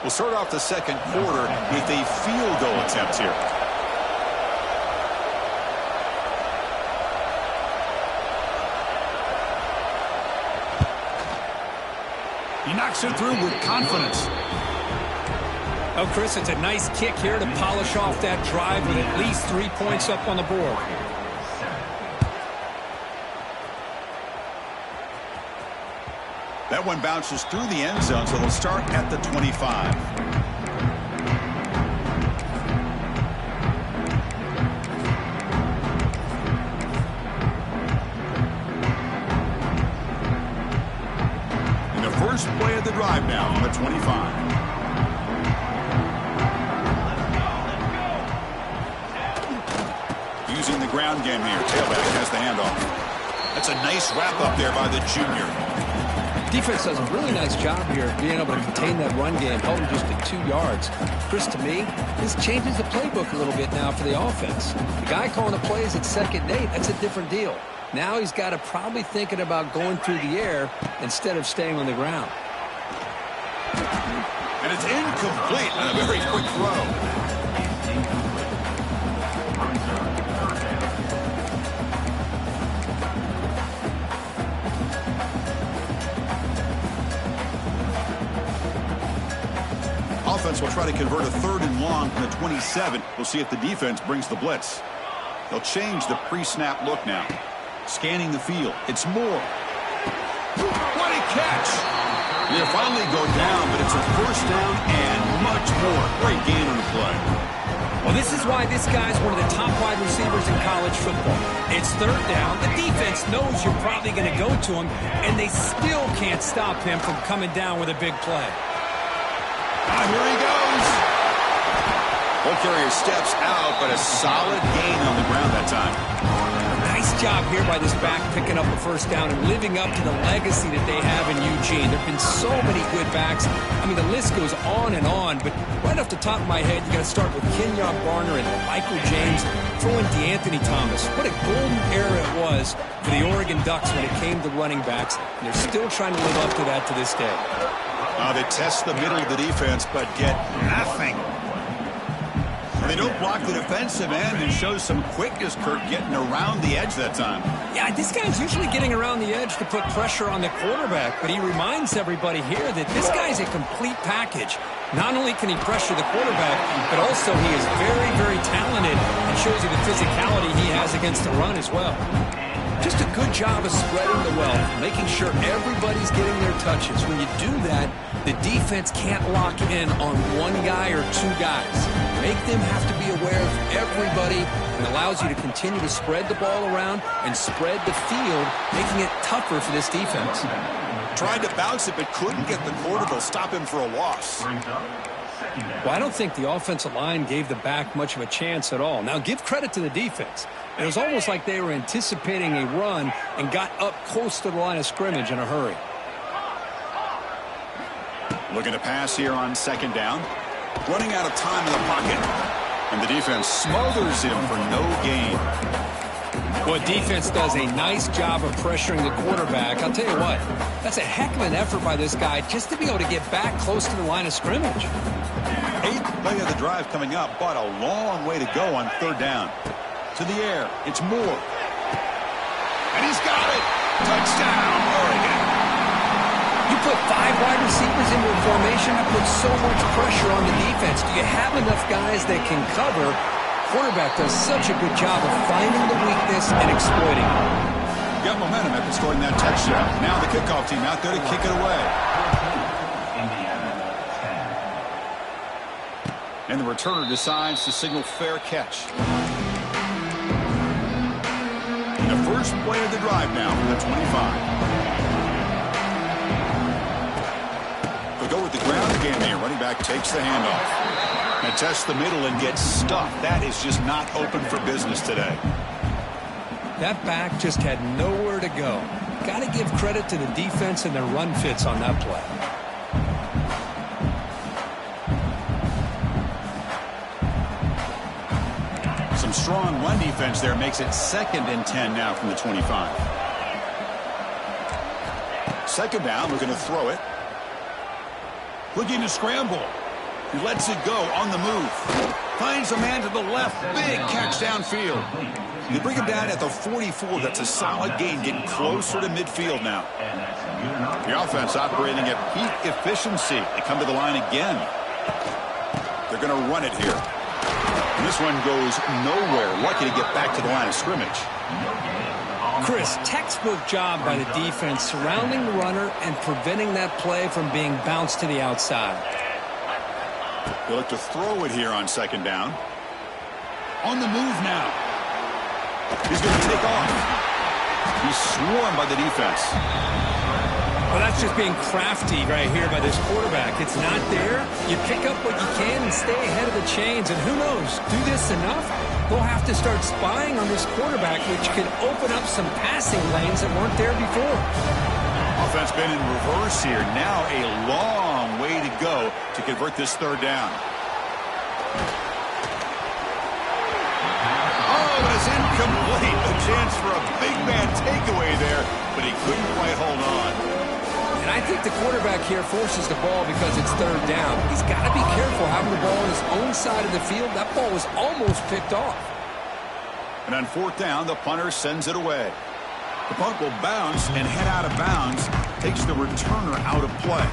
We'll start off the second quarter with a field goal attempt here. He knocks it through with confidence. Oh, Chris, it's a nice kick here to polish off that drive with at least 3 points up on the board. That one bounces through the end zone, so they'll start at the 25. And the first play of the drive now on the 25. Using the ground game here. Tailback has the handoff. That's a nice wrap up there by the junior. Defense does a really nice job here being able to contain that run game, held him just at 2 yards. Chris, to me, this changes the playbook a little bit now for the offense. The guy calling the plays at 2nd and 8, that's a different deal. Now he's got to probably thinking about going through the air instead of staying on the ground. And it's incomplete on a very quick throw. Offense will try to convert a 3rd and long from the 27. We'll see if the defense brings the blitz. They'll change the pre-snap look now. Scanning the field. It's Moore. What a catch! They'll finally go down, but it's a first down and much more. Great gain on the play. Well, this is why this guy's one of the top wide receivers in college football. It's 3rd down. The defense knows you're probably going to go to him, and they still can't stop him from coming down with a big play. Here he goes. Ball carrier steps out, but a solid gain on the ground that time. Nice job here by this back picking up a first down and living up to the legacy that they have in Eugene. There have been so many good backs. I mean, the list goes on and on, but right off the top of my head, you got to start with Kenyon Barner and Michael James, throwing DeAnthony Thomas. What a golden era it was for the Oregon Ducks when it came to running backs, and they're still trying to live up to that to this day. They test the middle of the defense, but get nothing. They don't block the defensive end and show some quickness, Kurt, getting around the edge that time. Yeah, this guy's usually getting around the edge to put pressure on the quarterback, but he reminds everybody here that this guy's a complete package. Not only can he pressure the quarterback, but also he is very, very talented and shows you the physicality he has against the run as well. Just a good job of spreading the wealth, making sure everybody's getting their touches. When you do that, the defense can't lock in on one guy or 2 guys. Make them have to be aware of everybody, and allows you to continue to spread the ball around and spread the field, making it tougher for this defense. Tried to bounce it, but couldn't get the quarter to stop him for a loss. Well, I don't think the offensive line gave the back much of a chance at all. Now, give credit to the defense. It was almost like they were anticipating a run and got up close to the line of scrimmage in a hurry. Looking to pass here on 2nd down. Running out of time in the pocket. And the defense smothers him for no gain. Well, defense does a nice job of pressuring the quarterback. I'll tell you what, that's a heck of an effort by this guy just to be able to get back close to the line of scrimmage. 8th play of the drive coming up, but a long way to go on 3rd down. To the air, it's Moore. And he's got it! Touchdown, Oregon! You put 5 wide receivers into a formation, that puts so much pressure on the defense. Do you have enough guys that can cover? Quarterback does such a good job of finding the weakness and exploiting it. Got momentum after scoring that touchdown. Now the kickoff team out there to kick it away. And the returner decides to signal fair catch. The first play of the drive now from the 25. They'll go with the ground game here. Running back takes the handoff. And tests the middle and gets stuffed. That is just not open for business today. That back just had nowhere to go. Got to give credit to the defense and their run fits on that play. Some strong run defense there makes it 2nd and 10 now from the 25. 2nd down, we're going to throw it. Looking to scramble. He lets it go on the move. Finds a man to the left. Big catch downfield. They bring him down at the 44. That's a solid gain, getting closer to midfield now. The offense operating at peak efficiency. They come to the line again. They're going to run it here. And this one goes nowhere. Lucky to get back to the line of scrimmage. Chris, textbook job by the defense surrounding the runner and preventing that play from being bounced to the outside. They look to throw it here on 2nd down. On the move now. He's going to take off. He's swarmed by the defense. Well, that's just being crafty right here by this quarterback. It's not there. You pick up what you can and stay ahead of the chains. And who knows, do this enough, they'll have to start spying on this quarterback, which could open up some passing lanes that weren't there before. Offense been in reverse here. Now a long way to go to convert this 3rd down. Oh, it's incomplete. A chance for a big man takeaway there, but he couldn't quite hold on. And I think the quarterback here forces the ball because it's 3rd down. He's got to be careful having the ball on his own side of the field. That ball was almost picked off. And on 4th down, the punter sends it away. The punt will bounce and head out of bounds. Takes the returner out of play.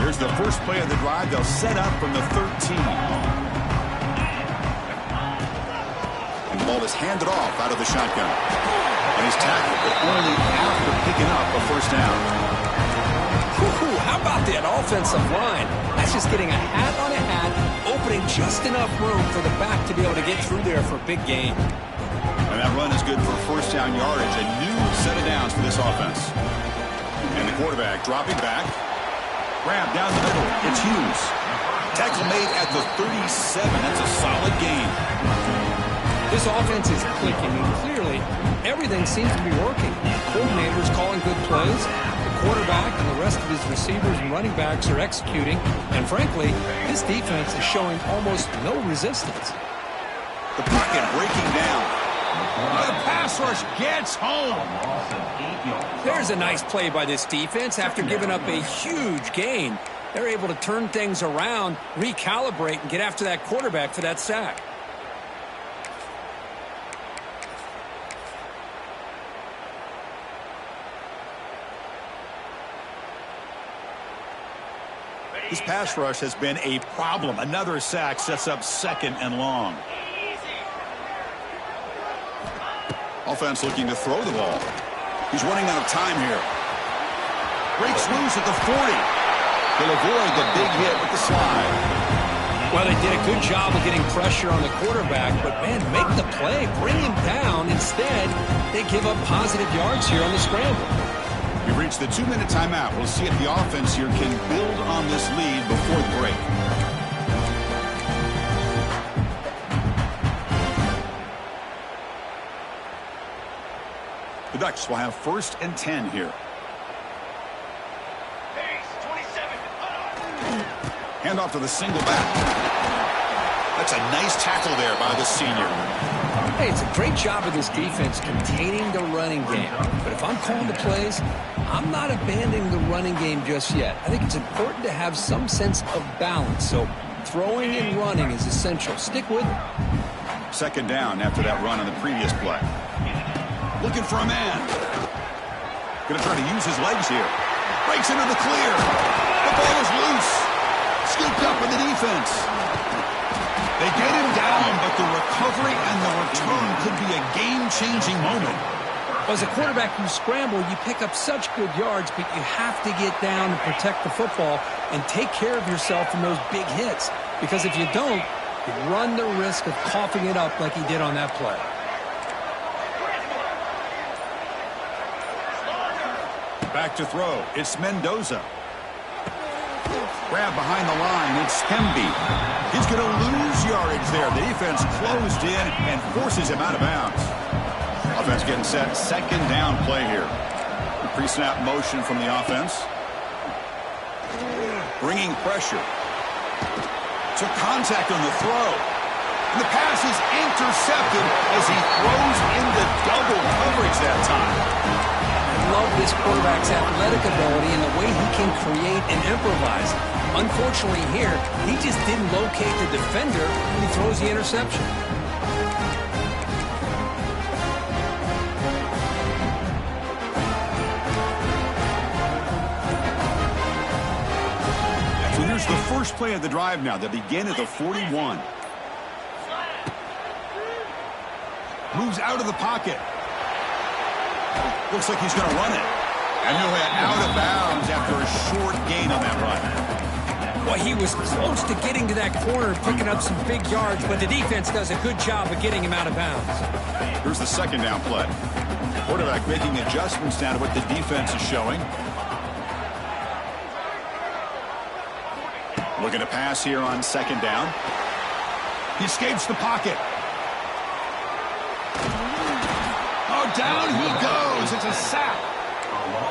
Here's the first play of the drive. They'll set up from the 13. And the ball is handed off out of the shotgun. And he's tackled, but only after picking up a 1st down. How about that offensive line? That's just getting a hat on a hat, opening just enough room for the back to be able to get through there for a big gain. And that run is good for 1st down yardage. A new set of downs for this offense. And the quarterback dropping back. Grab down the middle. It's Hughes. Tackle made at the 37. That's a solid gain. This offense is clicking, and clearly everything seems to be working. Coordinators calling good plays. The quarterback and the rest of his receivers and running backs are executing. And frankly, this defense is showing almost no resistance. The pocket breaking down. The pass rush gets home. There's a nice play by this defense after giving up a huge gain. They're able to turn things around, recalibrate, and get after that quarterback for that sack. This pass rush has been a problem. Another sack sets up 2nd and long. Offense looking to throw the ball. He's running out of time here. Breaks loose at the 40. He'll avoid the big hit with the slide. Well, they did a good job of getting pressure on the quarterback, but, man, make the play. Bring him down. Instead, they give up positive yards here on the scramble. We've reached the 2-minute timeout. We'll see if the offense here can build on this lead before the break. Ducks will have 1st and 10 here. Hand off to the single back. That's a nice tackle there by the senior. Hey, it's a great job of this defense containing the running game. But if I'm calling the plays, I'm not abandoning the running game just yet. I think it's important to have some sense of balance. So throwing and running is essential. Stick with it. 2nd down after that run on the previous play. Looking for a man. Going to try to use his legs here. Breaks into the clear. The ball is loose. Scooped up in the defense. They get him down, but the recovery and the return could be a game-changing moment. As a quarterback, you scramble, you pick up such good yards, but you have to get down and protect the football and take care of yourself in those big hits. Because if you don't, you run the risk of coughing it up like he did on that play. Back to throw. It's Mendoza. Grab behind the line. It's Hemby. He's going to lose yardage there. The defense closed in and forces him out of bounds. Offense getting set. 2nd down play here. Pre-snap motion from the offense. Bringing pressure. Took contact on the throw. And the pass is intercepted as he throws into double coverage that time. Love this quarterback's athletic ability and the way he can create and improvise. Unfortunately here, he just didn't locate the defender and he throws the interception. So here's the first play of the drive now. They begin at the 41. Moves out of the pocket. Looks like he's going to run it. And he'll head out of bounds after a short gain on that run. Well, he was close to getting to that corner, picking up some big yards, but the defense does a good job of getting him out of bounds. Here's the 2nd down play. Quarterback making adjustments now to what the defense is showing. Looking to pass here on 2nd down. He escapes the pocket. Oh, down he goes. It's a sack.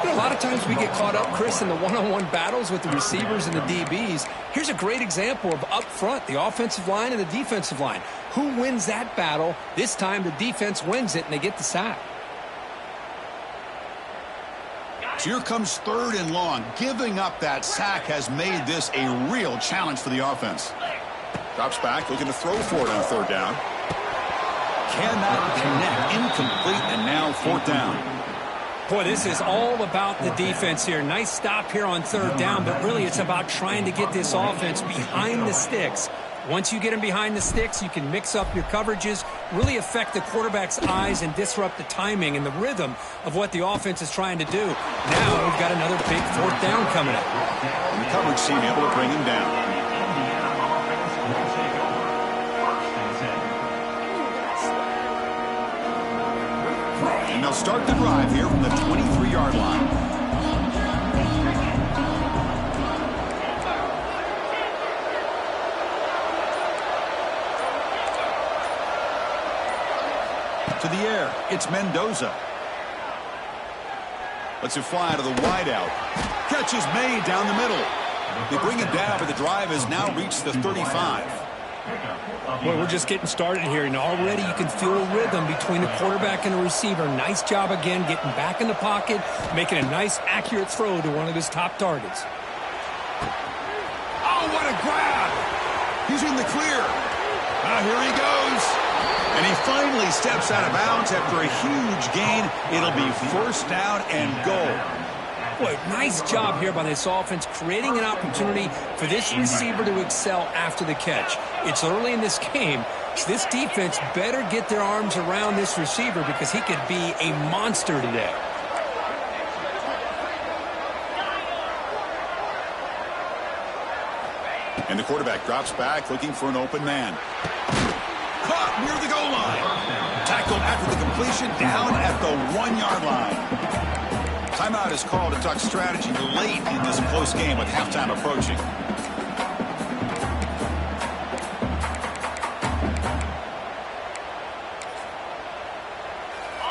A lot of times we get caught up, Chris, in the one-on-one battles with the receivers and the DBs. Here's a great example of up front, the offensive line and the defensive line. Who wins that battle? This time the defense wins it and they get the sack. So here comes 3rd and long. Giving up that sack has made this a real challenge for the offense. Drops back, looking to throw for it on 3rd down. Cannot connect, incomplete, and now 4th down. Boy, this is all about the defense here. Nice stop here on 3rd down, but really it's about trying to get this offense behind the sticks. Once you get them behind the sticks, you can mix up your coverages, really affect the quarterback's eyes and disrupt the timing and the rhythm of what the offense is trying to do. Now we've got another big 4th down coming up. And the coverage team able to bring him down. And they'll start the drive here from the 23-yard line. To the air, it's Mendoza. Lets it fly to the wideout. Catch is made down the middle. They bring it down, but the drive has now reached the 35. Well, we're just getting started here, and already you can feel a rhythm between the quarterback and the receiver. Nice job again getting back in the pocket, making a nice, accurate throw to one of his top targets. Oh, what a grab! He's in the clear. Here he goes. And he finally steps out of bounds after a huge gain. It'll be 1st down and goal. Boy, nice job here by this offense, creating an opportunity for this receiver to excel after the catch. It's early in this game, so this defense better get their arms around this receiver because he could be a monster today. And the quarterback drops back, looking for an open man. Caught near the goal line. Tackled after the completion, down at the 1-yard line. Timeout is called to talk strategy late in this close game with halftime approaching.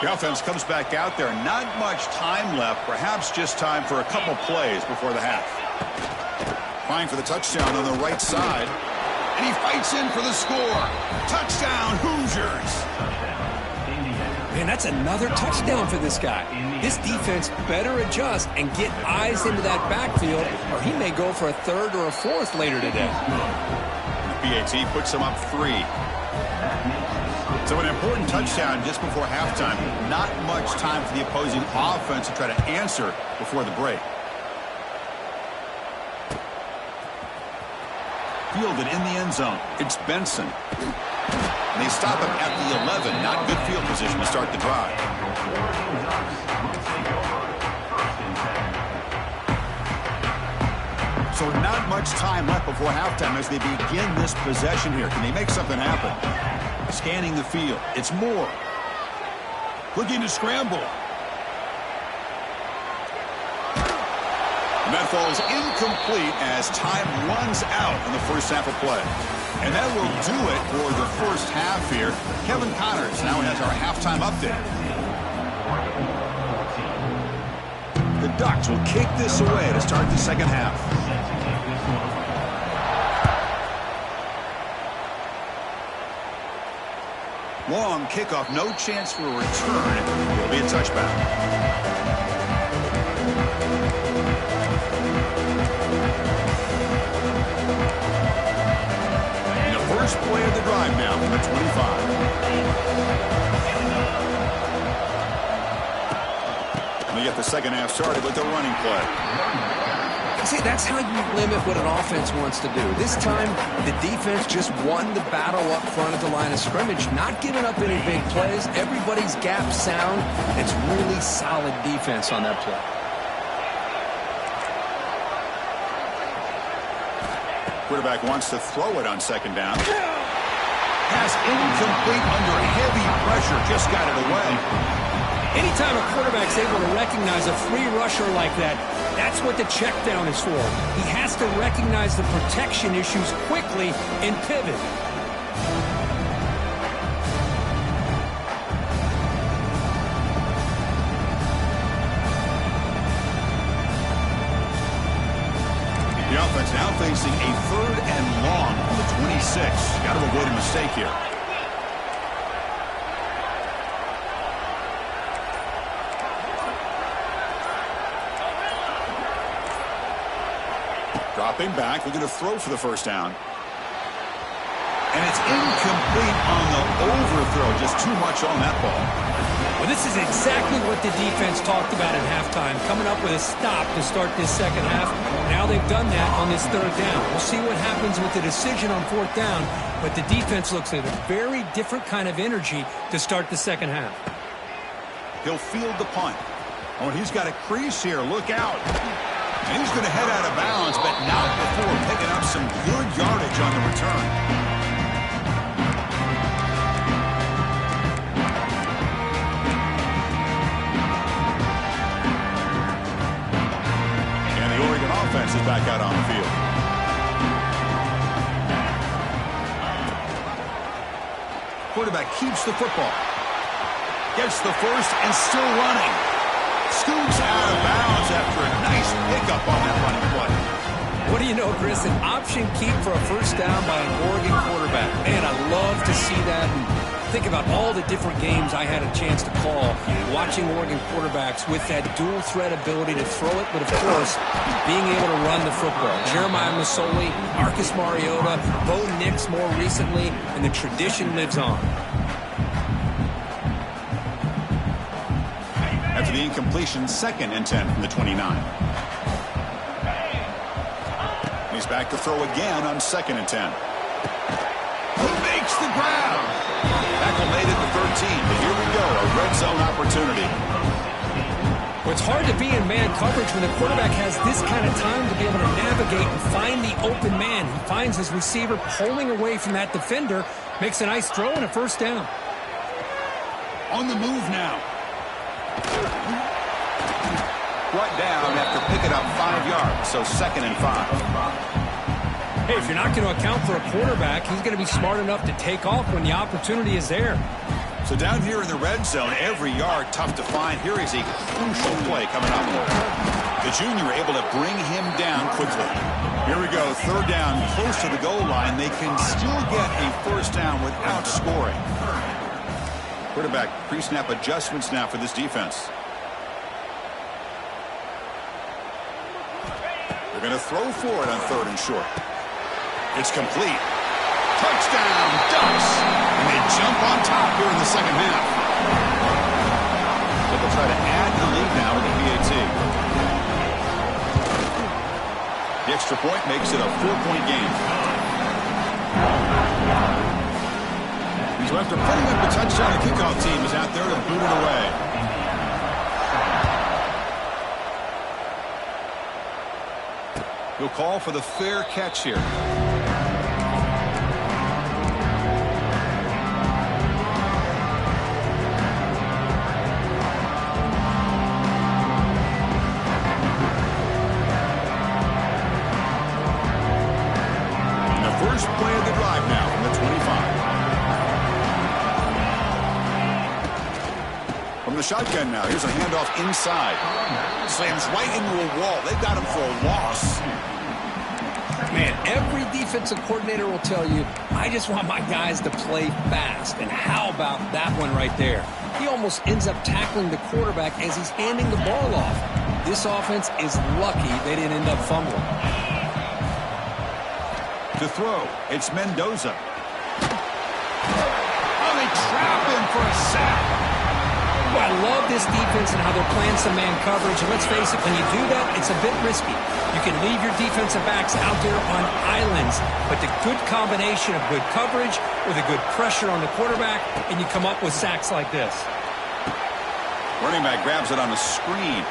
The offense comes back out there. Not much time left. Perhaps just time for a couple plays before the half. Trying for the touchdown on the right side. And he fights in for the score. Touchdown, Hoosiers. Man, that's another touchdown for this guy. This defense better adjust and get eyes into that backfield, or he may go for a third or a fourth later today. The PAT puts him up 3. So an important touchdown just before halftime. Not much time for the opposing offense to try to answer before the break. Fielded in the end zone. It's Benson. And they stop him at the 11. Not good field position to start the drive. So not much time left before halftime as they begin this possession here. Can they make something happen? Scanning the field. It's Moore. Looking to scramble. And that falls incomplete as time runs out in the first half of play. And that will do it for the first half here. Kevin Connors now has our halftime update. The Ducks will kick this away to start the second half. Long kickoff, no chance for a return. It'll be a touchback. And the first play of the drive now from the 25. And they get the second half started with the running play. See, that's how you limit what an offense wants to do. This time, the defense just won the battle up front at the line of scrimmage, not giving up any big plays. Everybody's gap sound. It's really solid defense on that play. Quarterback wants to throw it on second down. Pass incomplete under heavy pressure. Just got it away. Anytime a quarterback's able to recognize a free rusher like that, that's what the check down is for. He has to recognize the protection issues quickly and pivot. The offense now facing a 3rd and long from the 26. Got to avoid a mistake here. Dropping back, looking to throw for the first down. And it's incomplete on the overthrow. Just too much on that ball. Well, this is exactly what the defense talked about at halftime, coming up with a stop to start this second half. Now they've done that on this 3rd down. We'll see what happens with the decision on 4th down, but the defense looks at a very different kind of energy to start the second half. He'll field the punt. Oh, and he's got a crease here. Look out. And he's going to head out of bounds, but not before picking up some good yardage on the return. And the Oregon offense is back out on the field. Quarterback keeps the football. Gets the first and still running. Scoops out of bounds after a nice pickup on that running play. What do you know, Chris? An option keep for a first down by an Oregon quarterback. Man, I love to see that. And think about all the different games I had a chance to call, watching Oregon quarterbacks with that dual threat ability to throw it, but of course, being able to run the football. Jeremiah Masoli, Marcus Mariota, Bo Nix more recently, and the tradition lives on. After the incompletion, 2nd and 10 from the 29. He's back to throw again on 2nd and 10. He makes the grab. Tackle made at the 13, but here we go, a red zone opportunity. Well, it's hard to be in man coverage when the quarterback has this kind of time to be able to navigate and find the open man. He finds his receiver pulling away from that defender, makes a nice throw and a first down. On the move now. Brought down after picking up 5 yards, so 2nd and 5. Hey, if you're not going to account for a quarterback, he's going to be smart enough to take off when the opportunity is there. So down here in the red zone, every yard tough to find. Here is a crucial play coming up. The junior able to bring him down quickly. Here we go, third down, close to the goal line. They can still get a first down without scoring. Quarterback pre-snap adjustments now for this defense. They're going to throw for it on third and short. It's complete. Touchdown, Ducks! And they jump on top here in the second half. So they'll try to add the lead now with the PAT. The extra point makes it a 4-point game. So after putting up the touchdown, the kickoff team is out there to boot it away. He'll call for the fair catch here. First play of the drive now from the 25. From the shotgun now, here's a handoff inside. Slams right into a wall. They've got him for a loss. Man, every defensive coordinator will tell you, I just want my guys to play fast. And how about that one right there? He almost ends up tackling the quarterback as he's handing the ball off. This offense is lucky they didn't end up fumbling. To throw, it's Mendoza. Oh, they trap him for a sack. Well, I love this defense and how they're playing some man coverage. And let's face it, when you do that, it's a bit risky. You can leave your defensive backs out there on islands, but the good combination of good coverage with a good pressure on the quarterback, and you come up with sacks like this. Running back grabs it on a screen.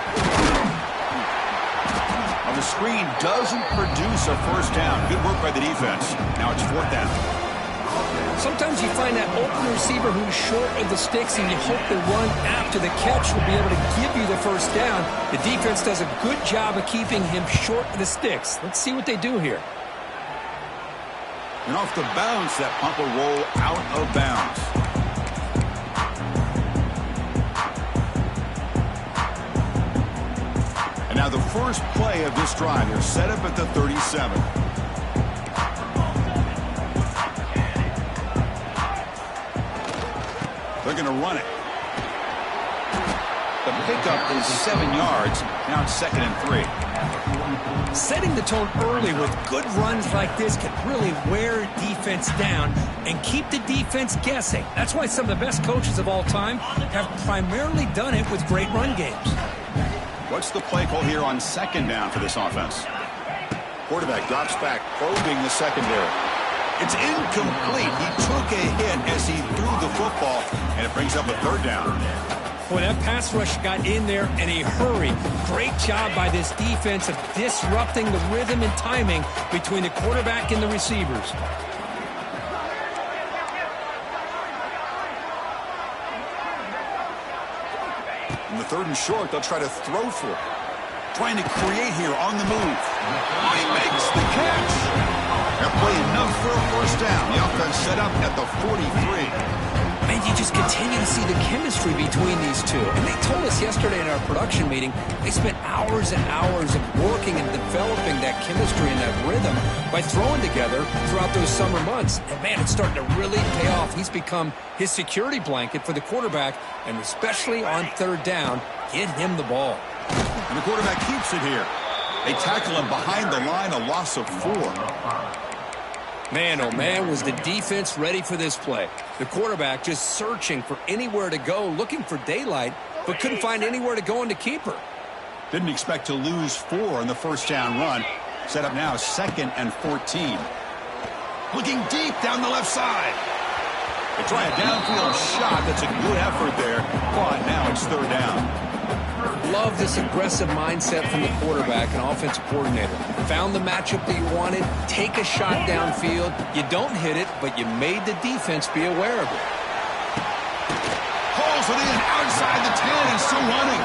The screen doesn't produce a first down. Good work by the defense. Now it's fourth down. Sometimes you find that open receiver who's short of the sticks, and you hope the run after the catch will be able to give you the first down. The defense does a good job of keeping him short of the sticks. Let's see what they do here. And off the bounce, that pump will roll out of bounds. And now the first play of this drive, they're set up at the 37. They're going to run it. The pickup is 7 yards. Now it's 2nd and 3. Setting the tone early with good runs like this can really wear defense down and keep the defense guessing. That's why some of the best coaches of all time have primarily done it with great run games. What's the play call here on 2nd down for this offense? Quarterback drops back, probing the secondary. It's incomplete. He took a hit as he threw the football, and it brings up a 3rd down. Boy, that pass rush got in there in a hurry. Great job by this defense of disrupting the rhythm and timing between the quarterback and the receivers. In the 3rd and short, they'll try to throw for it. Trying to create here on the move. Oh, he makes the catch. That play enough for a first down. The offense set up at the 43. Man, you just continue to see the chemistry between these two. And they told us yesterday in our production meeting, they spent hours and hours of working and developing that chemistry and that rhythm by throwing together throughout those summer months. And man, it's starting to really pay off. He's become his security blanket for the quarterback, and especially on 3rd down, get him the ball. And the quarterback keeps it here. They tackle him behind the line, a loss of 4. Man, oh man, was the defense ready for this play. The quarterback just searching for anywhere to go, looking for daylight, but couldn't find anywhere to go in the keeper. Didn't expect to lose 4 on the first down run. Set up now 2nd and 14. Looking deep down the left side. They try a downfield shot. That's a good effort there. But now it's 3rd down. Love this aggressive mindset from the quarterback and offensive coordinator. Found the matchup that you wanted, take a shot downfield. You don't hit it, but you made the defense be aware of it. Pulls it in outside the 10 and still running.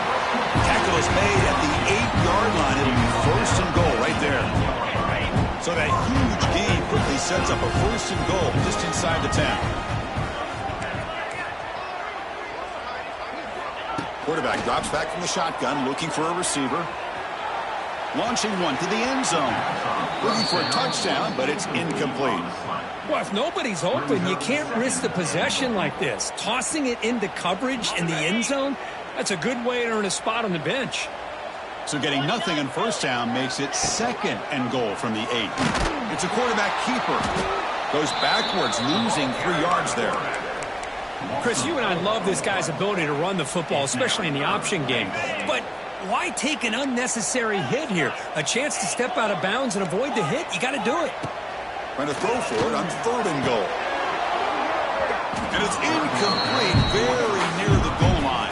Tackle is made at the 8-yard line. It'll be 1st and goal right there. So that huge gain quickly sets up a 1st and goal just inside the 10. Quarterback drops back from the shotgun, looking for a receiver. Launching one to the end zone. Looking for a touchdown, but it's incomplete. Well, if nobody's open, you can't risk the possession like this. Tossing it into coverage in the end zone, that's a good way to earn a spot on the bench. So getting nothing on first down makes it 2nd and goal from the 8. It's a quarterback keeper. Goes backwards, losing 3 yards there. Chris, you and I love this guy's ability to run the football, especially in the option game. But why take an unnecessary hit here? A chance to step out of bounds and avoid the hit? You got to do it. Trying to throw for it on 3rd and goal. And it's incomplete, very near the goal line.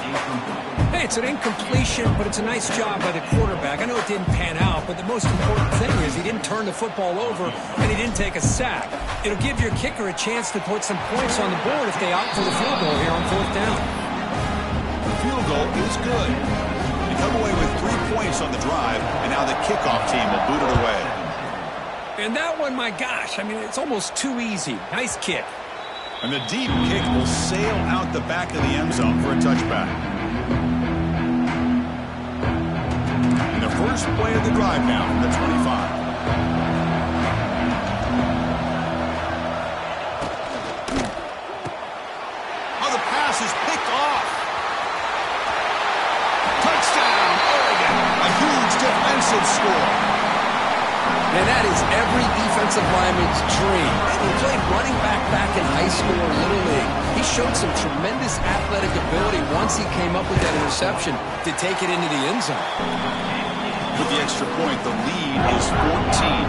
Hey, it's an incompletion, but it's a nice job by the quarterback. I know it didn't pan out, but the most important thing is he didn't turn the football over and he didn't take a sack. It'll give your kicker a chance to put some points on the board if they opt for the field goal here on 4th down. The field goal is good. They come away with 3 points on the drive, and now the kickoff team will boot it away. And that one, my gosh, I mean, it's almost too easy. Nice kick. And the deep kick will sail out the back of the end zone for a touchback. And the first play of the drive now from the 25. Oh, the pass is picked off. Touchdown, Oregon. A huge defensive score. And that is every defensive lineman's dream. And he played running back in high school or Little League. He showed some tremendous athletic ability once he came up with that interception to take it into the end zone. With the extra point, the lead is 14.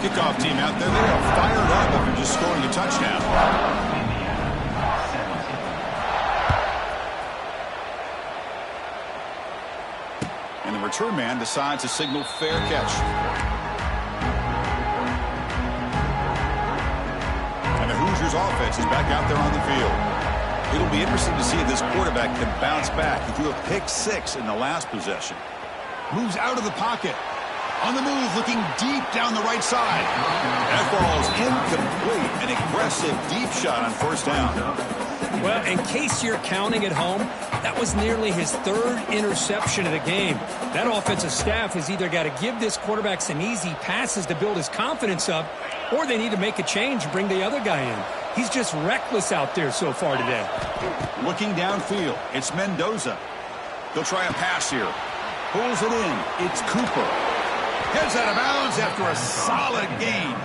Kickoff team out there, they are fired up after just scoring a touchdown. And the return man decides to signal fair catch. And the Hoosiers offense is back out there on the field. It'll be interesting to see if this quarterback can bounce back. He threw a pick-6 in the last possession. Moves out of the pocket. On the move, looking deep down the right side. That ball is incomplete. An aggressive deep shot on 1st down. Well, in case you're counting at home, that was nearly his 3rd interception of the game. That offensive staff has either got to give this quarterback some easy passes to build his confidence up, or they need to make a change and bring the other guy in. He's just reckless out there so far today. Looking downfield, it's Mendoza. He'll try a pass here. Pulls it in. It's Cooper. Heads out of bounds after a solid gain.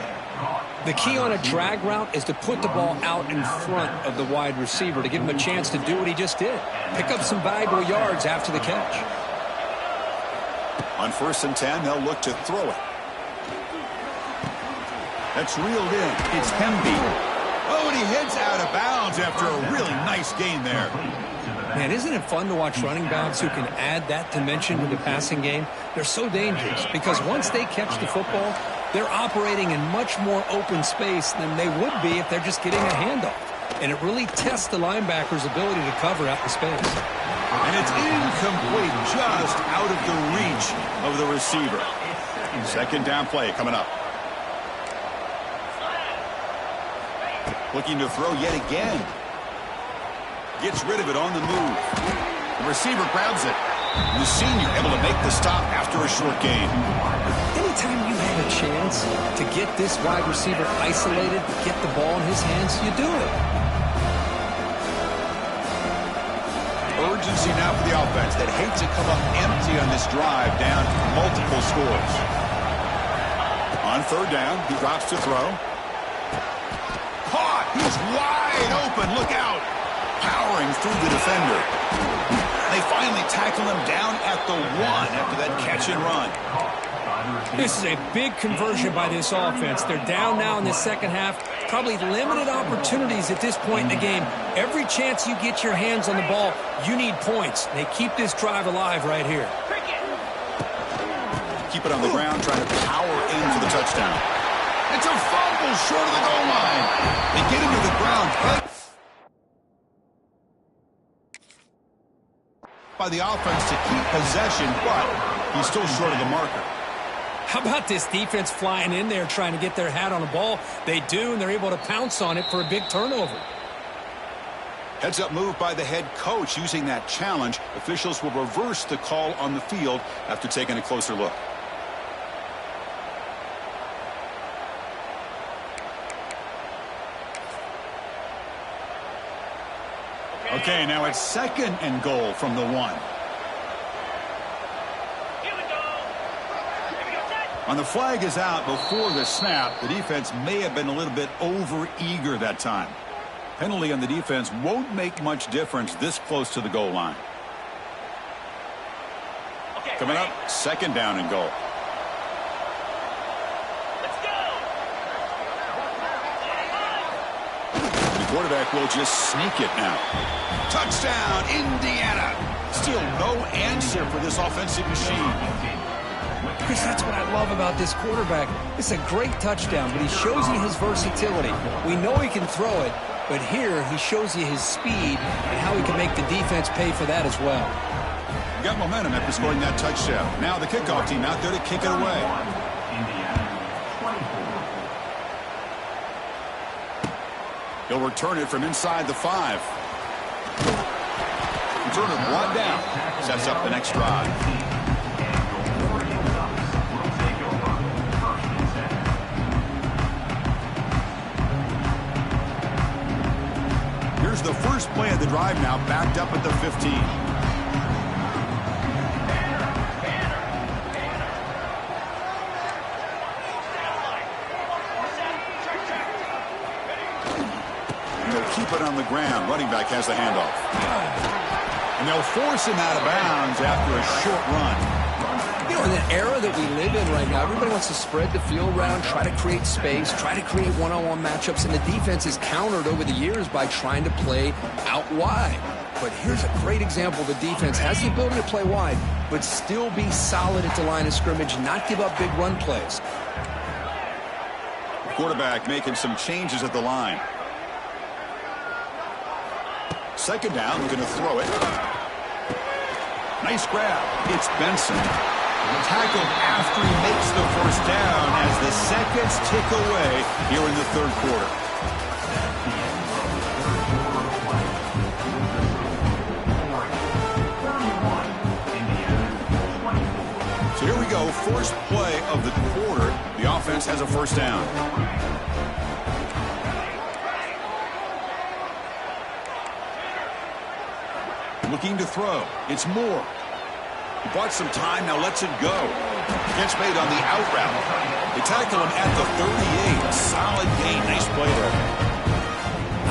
The key on a drag route is to put the ball out in front of the wide receiver to give him a chance to do what he just did. Pick up some valuable yards after the catch. On 1st and 10, they'll look to throw it. That's reeled in. It's Hemby. Oh, and he heads out of bounds after a really nice gain there. Man, isn't it fun to watch running backs who can add that dimension to the passing game? They're so dangerous because once they catch the football, they're operating in much more open space than they would be if they're just getting a handoff. And it really tests the linebacker's ability to cover out the space. And it's incomplete, just out of the reach of the receiver. 2nd down play coming up. Looking to throw yet again. Gets rid of it on the move. The receiver grabs it. And the senior able to make the stop after a short gain. Anytime you have a chance to get this wide receiver isolated, get the ball in his hands, you do it. Urgency now for the offense that hate to come up empty on this drive, down multiple scores. On 3rd down, he drops to throw. Caught! He's wide open. Look out! Powering through the defender. They finally tackle him down at the 1 after that catch and run. This is a big conversion by this offense. They're down now in the 2nd half. Probably limited opportunities at this point in the game. Every chance you get your hands on the ball, you need points. They keep this drive alive right here. Keep it on the ground, trying to power in for the touchdown. It's a fumble short of the goal line. They get him to the ground. By the offense to keep possession, but he's still short of the marker. How about this defense flying in there trying to get their hat on the ball? They do, and they're able to pounce on it for a big turnover. Heads-up move by the head coach using that challenge. Officials will reverse the call on the field after taking a closer look. Okay, now it's 2nd and goal from the 1. Here we go. Here we go, set. On the flag is out before the snap. The defense may have been a little bit over-eager that time. Penalty on the defense won't make much difference this close to the goal line. Okay, Coming up, 2nd down and goal. let's go. The quarterback will just sneak it now. Touchdown, Indiana. Still no answer for this offensive machine. Chris, that's what I love about this quarterback. It's a great touchdown, but he shows you his versatility. We know he can throw it, but here he shows you his speed and how he can make the defense pay for that as well. You got momentum after scoring that touchdown. Now the kickoff team out there to kick it away. He'll return it from inside the 5. Returner brought down. Sets up the next drive. Here's the first play of the drive now, backed up at the 15. They'll keep it on the ground. Running back has the handoff. And they'll force him out of bounds after a short run. You know, in the era that we live in right now, everybody wants to spread the field around, try to create space, try to create one-on-one matchups, and the defense is countered over the years by trying to play out wide. But here's a great example. The defense has the ability to play wide, but still be solid at the line of scrimmage, not give up big run plays. Quarterback making some changes at the line. 2nd down, going to throw it. Nice grab. It's Benson. Tackled after he makes the 1st down as the seconds tick away here in the 3rd quarter. So here we go, first play of the quarter. The offense has a 1st down. Looking to throw. It's Moore. He bought some time, now lets it go. Catch made on the out route. They tackle him at the 38. Solid gain. Nice play there.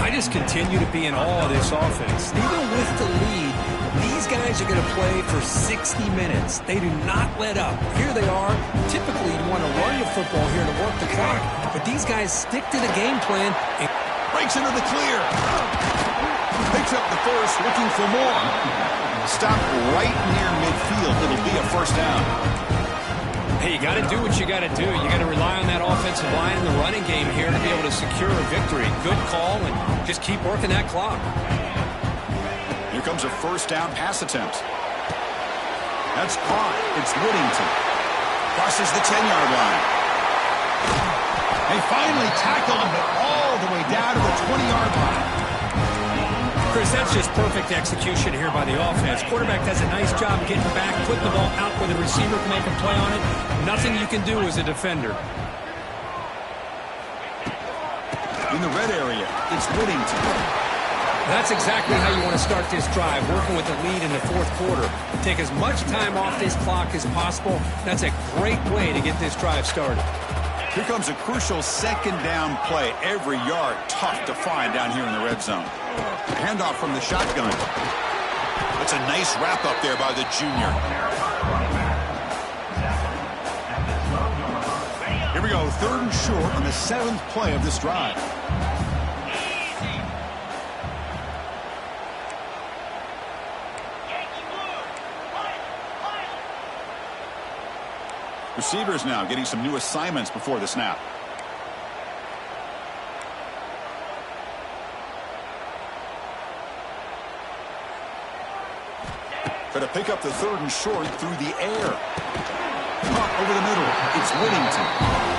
I just continue to be in awe of this offense. Even with the lead, these guys are going to play for 60 minutes. They do not let up. Here they are. Typically, you want to run the football here to work the clock, but these guys stick to the game plan. And breaks into the clear. Picks up the 1st, looking for more. Stop right near midfield. It'll be a 1st down. hey, you got to do what you got to do. You got to rely on that offensive line in the running game here to be able to secure a victory. Good call, and just keep working that clock. Here comes a 1st down pass attempt. That's caught. It's Whittington. Crosses the 10-yard line. They finally tackle him, but all the way down to the 20-yard line. Chris, that's just perfect execution here by the offense. Quarterback does a nice job getting back, putting the ball out where the receiver can make a play on it. Nothing you can do as a defender. In the red area, it's Whittington. That's exactly how you want to start this drive, working with the lead in the 4th quarter. Take as much time off this clock as possible. That's a great way to get this drive started. Here comes a crucial 2nd down play. Every yard tough to find down here in the red zone. Handoff from the shotgun. That's a nice wrap up there by the junior. Here we go, 3rd and short on the 7th play of this drive. Receivers now getting some new assignments before the snap. Going to pick up the 3rd and short through the air. Caught over the middle. It's Whittington.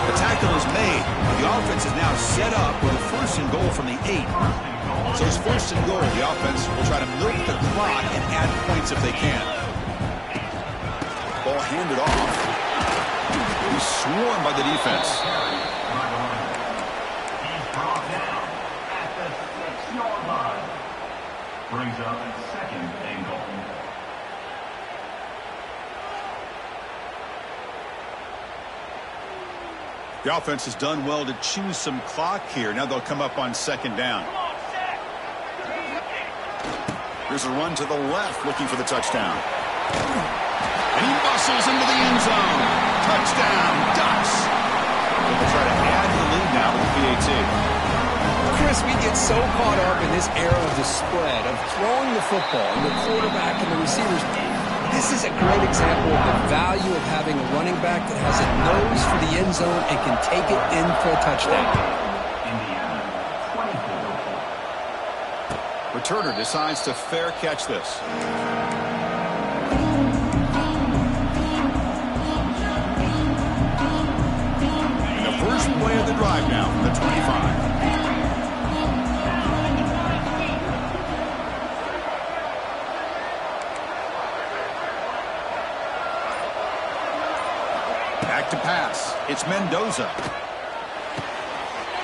The tackle is made. The offense is now set up with a 1st and goal from the 8. So it's 1st and goal. The offense will try to milk the clock and add points if they can. Ball handed off. He's swarmed by the defense. He's brought down at the 6-yard line. Brings up 2nd and goal. The offense has done well to choose some clock here. Now they'll come up on 2nd down. Here's a run to the left looking for the touchdown. And he muscles into the end zone. Touchdown, Ducks. They'll try to add the lead now with the PAT. Chris, we get so caught up in this era of the spread, of throwing the football, and the quarterback and the receivers. This is a great example of the value of having a running back that has a nose for the end zone and can take it in for a touchdown. Returner decides to fair catch this. And the first play of the drive now from the 25. Back to pass. It's Mendoza.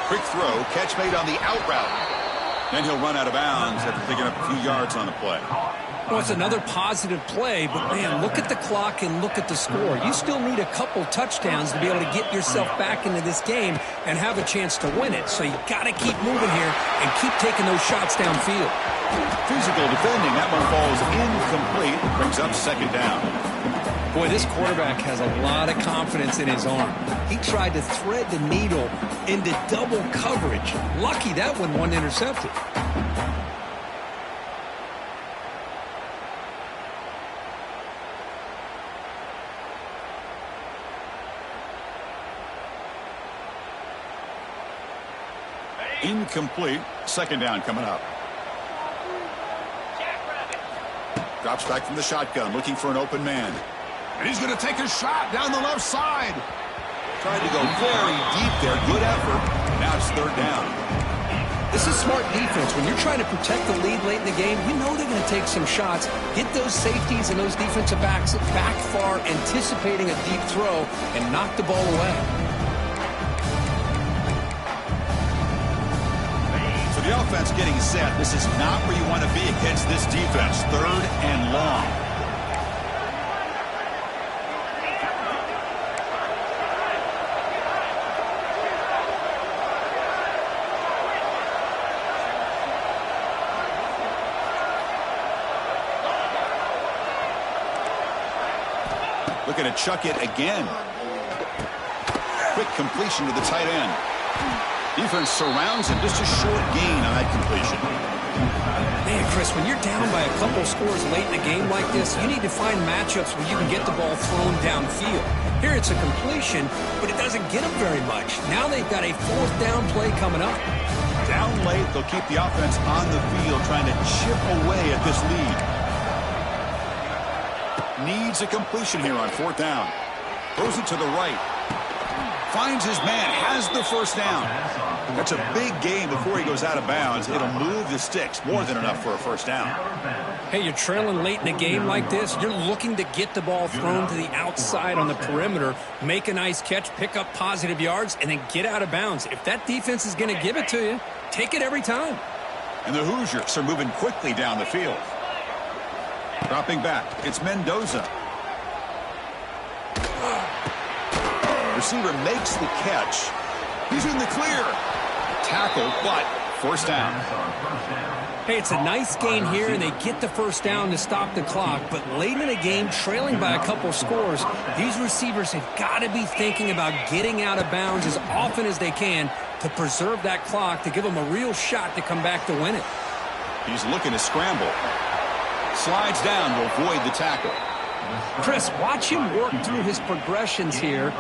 Quick throw. Catch made on the out route. Then he'll run out of bounds after picking up a few yards on the play. Well, it's another positive play, but, man, look at the clock and look at the score. You still need a couple touchdowns to be able to get yourself back into this game and have a chance to win it. So you got to keep moving here and keep taking those shots downfield. Physical defending. That one falls incomplete. Brings up 2nd down. Boy, this quarterback has a lot of confidence in his arm. He tried to thread the needle into double coverage. Lucky that one wasn't intercepted. Incomplete. 2nd down coming up. Drops back from the shotgun, looking for an open man. And he's going to take a shot down the left side. Tried to go very deep there. Good effort. Now it's 3rd down. This is smart defense. When you're trying to protect the lead late in the game, you know they're going to take some shots. Get those safeties and those defensive backs back far, anticipating a deep throw, and knock the ball away. So the offense getting set. This is not where you want to be against this defense. 3rd and long. Looking to chuck it again. Quick completion to the tight end. Defense surrounds him. Just a short gain on that completion. Man, Chris, when you're down by a couple scores late in a game like this, you need to find matchups where you can get the ball thrown downfield. Here it's a completion, but it doesn't get them very much. Now they've got a 4th down play coming up. Down late, they'll keep the offense on the field trying to chip away at this lead. Needs a completion here on 4th down. Throws it to the right. Finds his man, has the 1st down. That's a big gain before he goes out of bounds. It'll move the sticks, more than enough for a 1st down. Hey, you're trailing late in a game like this. You're looking to get the ball thrown to the outside on the perimeter, make a nice catch, pick up positive yards, and then get out of bounds. If that defense is going to give it to you, take it every time. And the Hoosiers are moving quickly down the field. Dropping back, it's Mendoza. Receiver makes the catch. He's in the clear. Tackle, but 1st down. Hey, it's a nice gain here, and they get the 1st down to stop the clock. But late in the game, trailing by a couple scores, these receivers have got to be thinking about getting out of bounds as often as they can to preserve that clock, to give them a real shot to come back to win it. He's looking to scramble. Slides down to avoid the tackle. Chris, watch him work through his progressions here.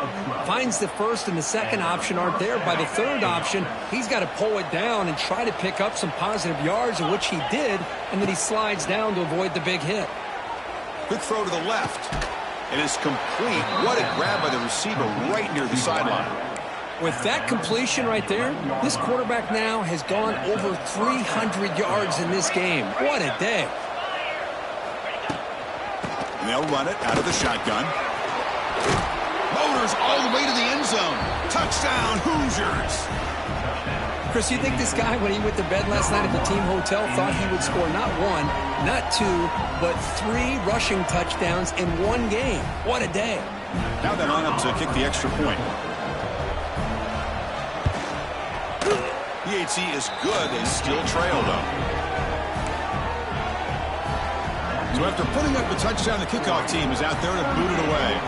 Finds the 1st and the 2nd option aren't there. By the 3rd option, he's got to pull it down and try to pick up some positive yards, in which he did, and then he slides down to avoid the big hit. Quick throw to the left. It is complete. What a grab by the receiver right near the sideline. With that completion right there, this quarterback now has gone over 300 yards in this game. What a day. And they'll run it out of the shotgun. Motors all the way to the end zone. Touchdown, Hoosiers. Chris, you think this guy, when he went to bed last night at the team hotel, thought he would score not one, not two, but 3 rushing touchdowns in one game? What a day. Now they line up to kick the extra point. EHC is good. They still trail, though. So after putting up the touchdown, the kickoff team is out there to boot it away.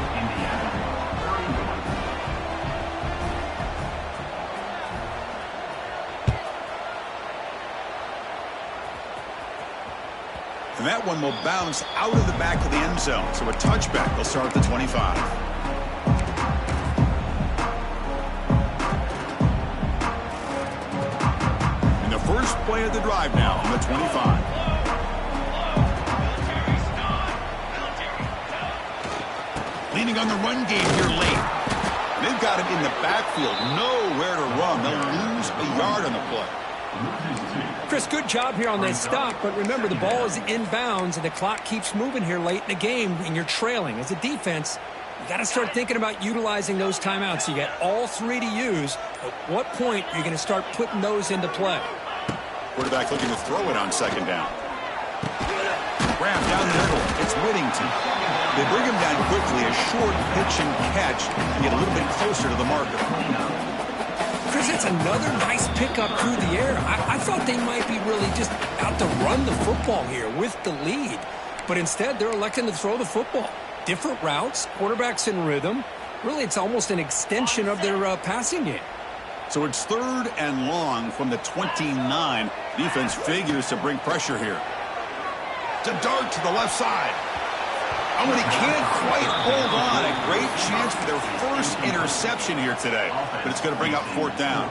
And that one will bounce out of the back of the end zone. So a touchback. They'll start at the 25. And the first play of the drive now on the 25. Leaning on the run game here late. They've got him in the backfield. Nowhere to run. They'll lose a yard on the play. Chris, good job here on this stop, but remember the ball is inbounds and the clock keeps moving here late in the game and you're trailing. As a defense, you got to start thinking about utilizing those timeouts. You got all 3 to use. At what point are you going to start putting those into play? Quarterback looking to throw it on second down. Graham down the middle. It's Whittington. They bring him down quickly. A short pitch and catch to get a little bit closer to the marker. Chris, that's another nice pickup through the air. I thought they might be really just out to run the football here with the lead. But instead, they're electing to throw the football. Different routes, quarterbacks in rhythm. Really, it's almost an extension of their passing game. So it's 3rd and long from the 29. Defense figures to bring pressure here. To dart to the left side. Oh, and he can't quite hold on. A great chance for their first interception here today. But it's going to bring up 4th down.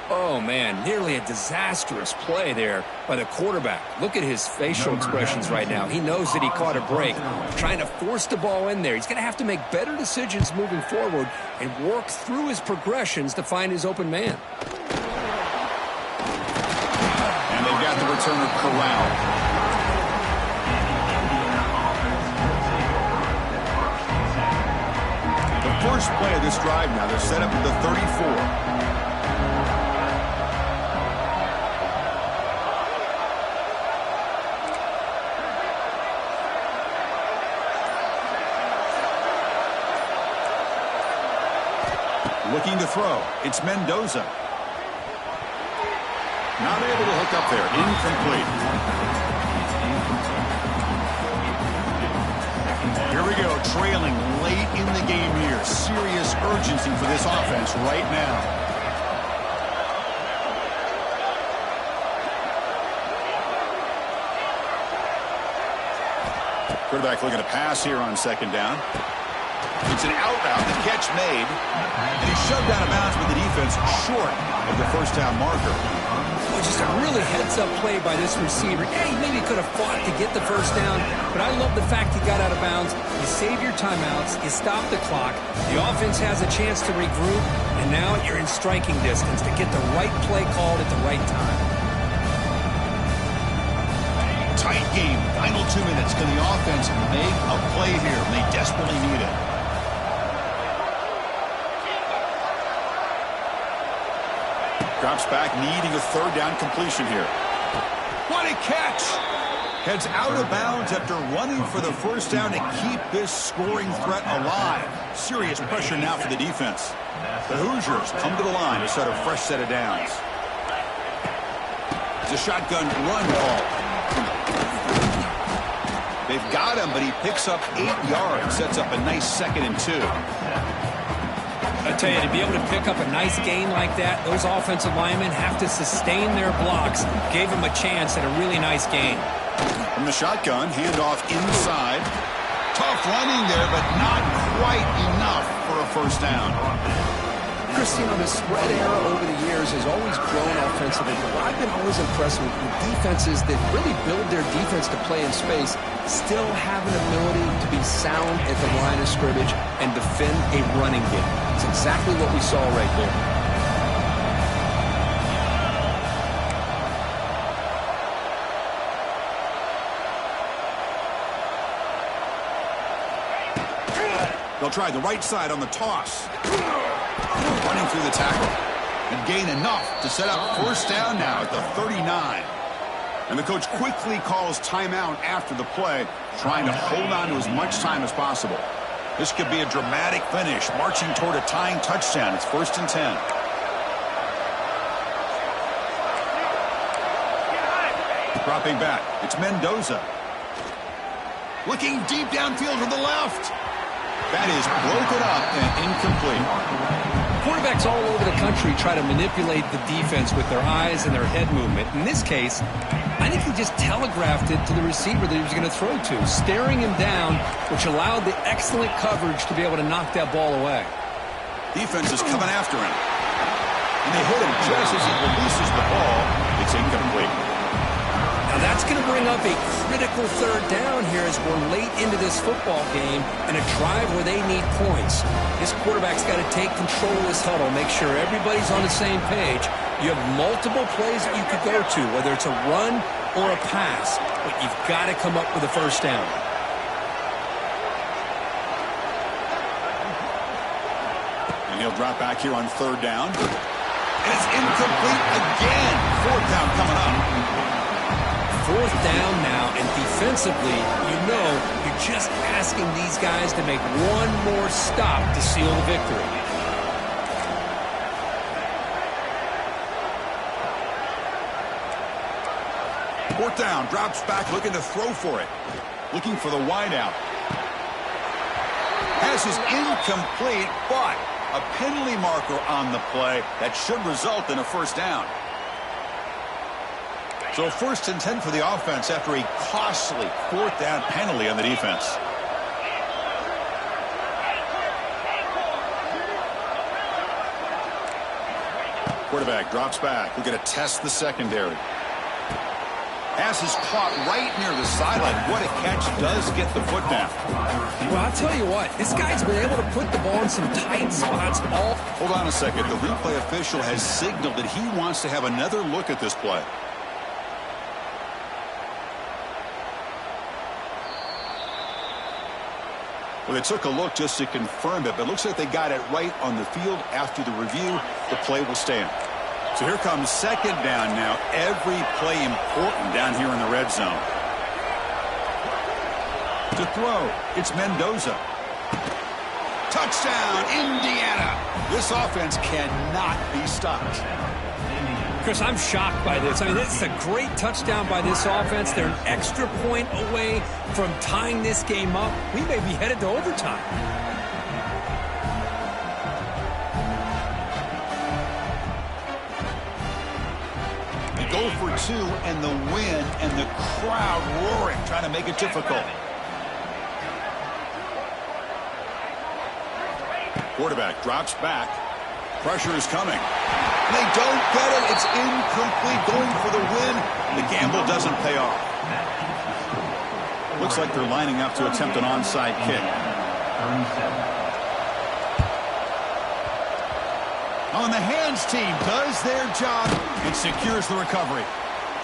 Oh, man, nearly a disastrous play there by the quarterback. Look at his facial expressions right now. He knows that he caught a break, trying to force the ball in there. He's going to have to make better decisions moving forward and work through his progressions to find his open man. And they've got the returner corralled. First play of this drive now. They're set up at the 34. Looking to throw. It's Mendoza. Not able to hook up there. Incomplete. Here we go, trailing late in the game here. Serious urgency for this offense right now. Quarterback looking to pass here on second down. It's an out route, the catch made, and he's shoved out of bounds with the defense short of the first down marker. Well, just a really heads-up play by this receiver. Yeah, he maybe could have fought to get the first down, but I love the fact he got out of bounds. You save your timeouts, you stop the clock, the offense has a chance to regroup, and now you're in striking distance to get the right play called at the right time. Tight game, final 2 minutes. Can the offense make a play here? They desperately need it. Drops back, needing a 3rd down completion here. What a catch! Heads out of bounds after running for the first down to keep this scoring threat alive. Serious pressure now for the defense. The Hoosiers come to the line to start a fresh set of downs. It's a shotgun run ball. They've got him, but he picks up 8 yards, sets up a nice 2nd and 2. I tell you, to be able to pick up a nice gain like that, those offensive linemen have to sustain their blocks. Gave them a chance at a really nice gain. From the shotgun, handoff inside. Tough running there, but not quite enough for a first down. Christine, the spread era over the years has always grown offensively, but what I've been always impressed with defenses that really build their defense to play in space still have an ability to be sound at the line of scrimmage and defend a running game. It's exactly what we saw right there. They'll try the right side on the toss. Running through the tackle. And gain enough to set up first down now at the 39. And the coach quickly calls timeout after the play, trying to hold on to as much time as possible. This could be a dramatic finish, marching toward a tying touchdown. It's 1st and 10. Dropping back, it's Mendoza. Looking deep downfield to the left. That is broken up and incomplete. Quarterbacks all over the country try to manipulate the defense with their eyes and their head movement. In this case, I think he just telegraphed it to the receiver that he was going to throw to, staring him down, which allowed the excellent coverage to be able to knock that ball away. Defense is coming after him. And they hit him just as he releases the ball. It's incomplete. Now that's going to bring up a critical 3rd down here as we're late into this football game and a drive where they need points. This quarterback's got to take control of this huddle, make sure everybody's on the same page. You have multiple plays that you could go to, whether it's a run or a pass, but you've got to come up with a first down. And he'll drop back here on 3rd down. And it's incomplete again. 4th down coming up. 4th down now, and defensively, you're just asking these guys to make one more stop to seal the victory. Fourth down, drops back, looking to throw for it. Looking for the wideout. Pass is incomplete, but a penalty marker on the play that should result in a first down. So 1st and 10 for the offense after a costly 4th down penalty on the defense. Quarterback drops back. We're going to test the secondary. Pass is caught right near the sideline. What a catch. Does get the foot down. Well, I'll tell you what. This guy's been able to put the ball in some tight spots all. Hold on a second. The replay official has signaled that he wants to have another look at this play. Well, they took a look just to confirm it, but it looks like they got it right on the field. After the review, the play will stand. So here comes 2nd down now. Every play important down here in the red zone. To throw, it's Mendoza. Touchdown, Indiana. This offense cannot be stopped. Chris, I'm shocked by this. I mean, this is a great touchdown by this offense. They're an extra point away from tying this game up. We may be headed to overtime. They go for 2 and the win, and the crowd roaring, trying to make it difficult. Quarterback drops back. Pressure is coming. They don't get it. It's incomplete. Going for the win. The gamble doesn't pay off. Looks like they're lining up to attempt an onside kick. On the hands team does their job and secures the recovery.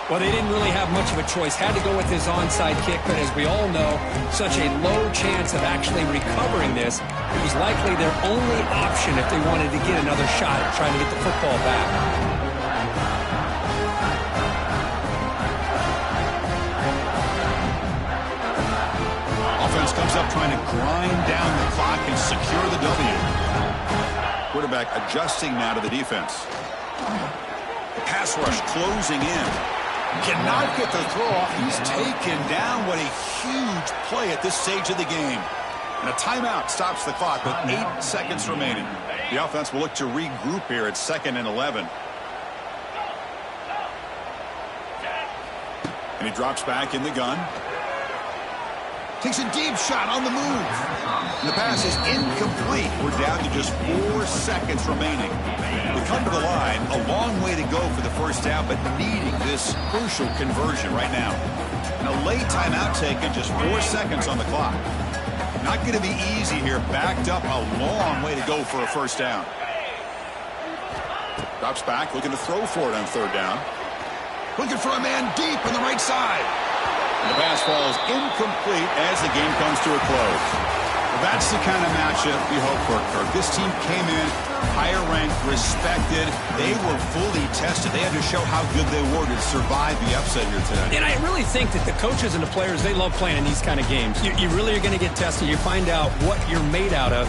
Well, they didn't really have much of a choice. Had to go with his onside kick, but as we all know, such a low chance of actually recovering this. It was likely their only option if they wanted to get another shot at trying to get the football back. Offense comes up trying to grind down the clock and secure the W. Quarterback adjusting now to the defense. Pass rush closing in. Cannot get the throw off. He's taken down. What a huge play at this stage of the game. And a timeout stops the clock with 8 seconds remaining. The offense will look to regroup here at 2nd and 11. And he drops back in the gun. Takes a deep shot on the move. The pass is incomplete. We're down to just 4 seconds remaining. We come to the line, a long way to go for the first down, but needing this crucial conversion right now. And a late timeout taken, just 4 seconds on the clock. Not going to be easy here. Backed up, a long way to go for a first down. Drops back, looking to throw for it on third down. Looking for a man deep on the right side. And the pass falls incomplete as the game comes to a close. Well, that's the kind of matchup we hope for, Kirk. This team came in higher ranked, respected. They were fully tested. They had to show how good they were to survive the upset here today. And I really think that the coaches and the players, they love playing in these kind of games. You really are going to get tested. You find out what you're made out of.